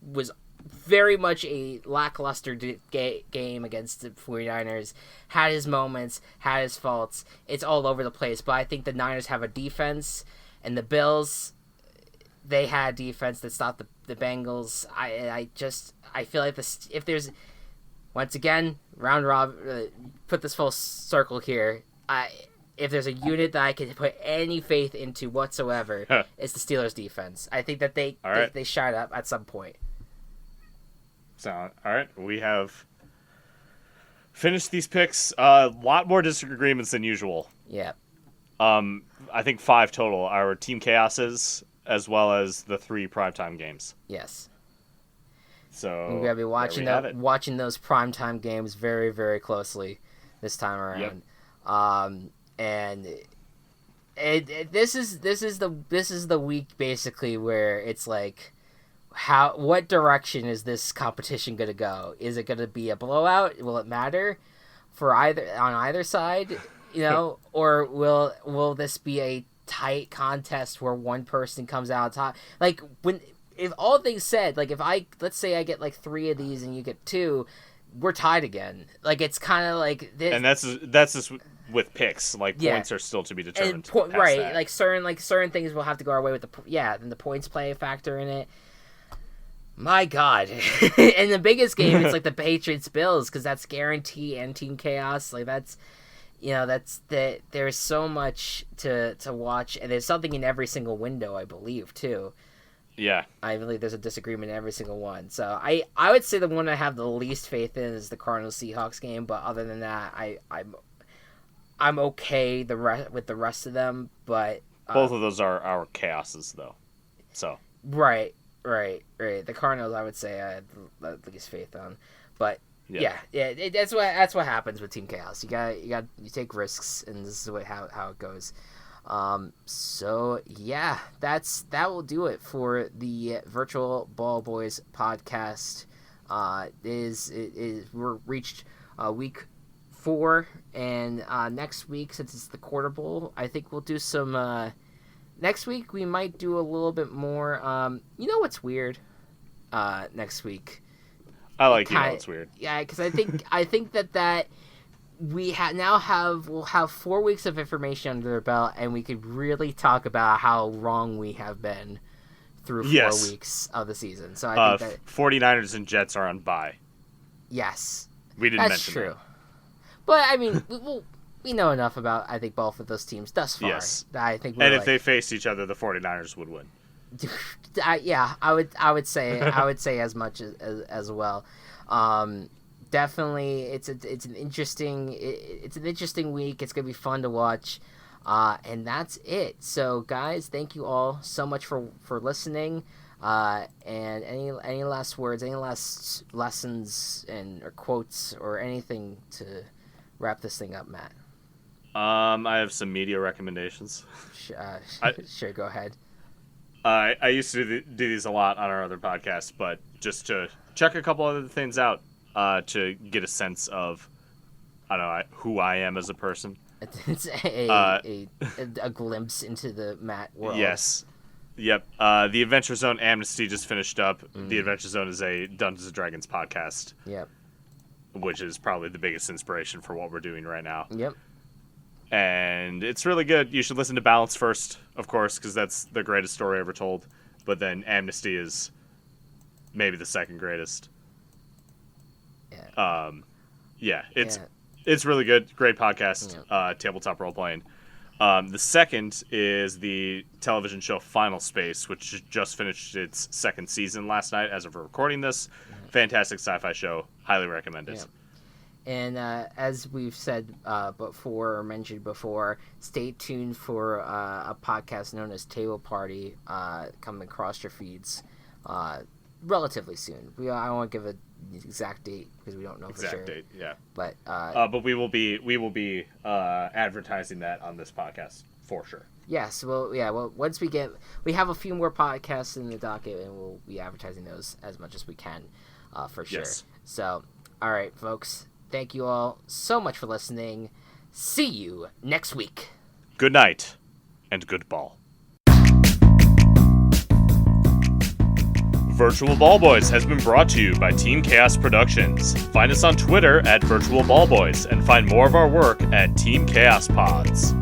was very much a lackluster game against the 49ers. Had his moments, had his faults. It's all over the place. But I think the Niners have a defense, and the Bills, they had defense that stopped the Bengals. I feel like if there's, once again, round robin, put this full circle here. If there's a unit that I can put any faith into whatsoever, it's the Steelers defense. I think that they shine up at some point. So, all right, we have finished these picks. A lot more disagreements than usual. Yeah. I think 5 total. Our Team Chaoses, as well as the 3 primetime games. Yes. So we're gonna be watching those primetime games very, very closely this time around. Yep. And this is the week basically where it's like, what direction is this competition gonna go? Is it gonna be a blowout? Will it matter for on either side? Or will this be a tight contest where one person comes out on top? Like, if all things said, like, let's say I get like 3 of these and you get 2, we're tied again. Like, it's kind of like this. And that's just with picks. Like, points are still to be determined. Right. That. Like certain things will have to go our way with then the points play a factor in it. My God. In the biggest game, it's like the Patriots Bills, because that's guarantee and Team Chaos. Like, that's. There's so much to watch, and there's something in every single window, I believe, too. Yeah. I believe there's a disagreement in every single one. So I would say the one I have the least faith in is the Cardinals-Seahawks game, but other than that, I'm okay with the rest of them, but... both of those are our chaoses, though. So... Right. The Cardinals, I would say I had the least faith on, but... Yeah. That's what happens with Team Chaos. You take risks, and this is how it goes. So yeah, that will do it for the Virtual Ball Boys podcast. We're reached week 4, and next week, since it's the Quarter Bowl, I think we'll do some. Next week we might do a little bit more. What's weird? Next week. I like it's weird. Yeah, because I think that we'll have 4 weeks of information under their belt, and we could really talk about how wrong we have been through 4 weeks of the season. So I think that 49ers and Jets are on bye. Yes, we didn't that's mention true. That. But I mean, we know enough about both of those teams thus far. Yes, I think. If they faced each other, the 49ers would win. I would say as much as well. Definitely, it's an interesting week. It's gonna be fun to watch, and that's it. So guys, thank you all so much for listening. And any last words, any last lessons or quotes or anything to wrap this thing up, Matt? I have some media recommendations. Sure, go ahead. I used to do these a lot on our other podcasts, but just to check a couple other things out to get a sense of, who I am as a person. It's a glimpse into the Matt world. Yes. Yep. The Adventure Zone Amnesty just finished up. The Adventure Zone is a Dungeons & Dragons podcast. Yep. Which is probably the biggest inspiration for what we're doing right now. Yep. And it's really good. You should listen to Balance first, of course, because that's the greatest story ever told. But then Amnesty is maybe the second greatest. Yeah. It's really good. Great podcast. Yeah. Tabletop role playing. The second is the television show Final Space, which just finished its 2nd season last night as of recording this. Fantastic sci-fi show. Highly recommended. Yeah. And as we've said before or mentioned before, stay tuned for a podcast known as Table Party coming across your feeds relatively soon. I won't give an exact date because we don't know for sure. Exact date, yeah. But we will be advertising that on this podcast for sure. Yes, well, once we have a few more podcasts in the docket, and we'll be advertising those as much as we can, for sure. Yes. So, all right, folks. Thank you all so much for listening. See you next week. Good night, and good ball. Virtual Ball Boys has been brought to you by Team Chaos Productions. Find us on Twitter at Virtual Ball Boys and find more of our work at Team Chaos Pods.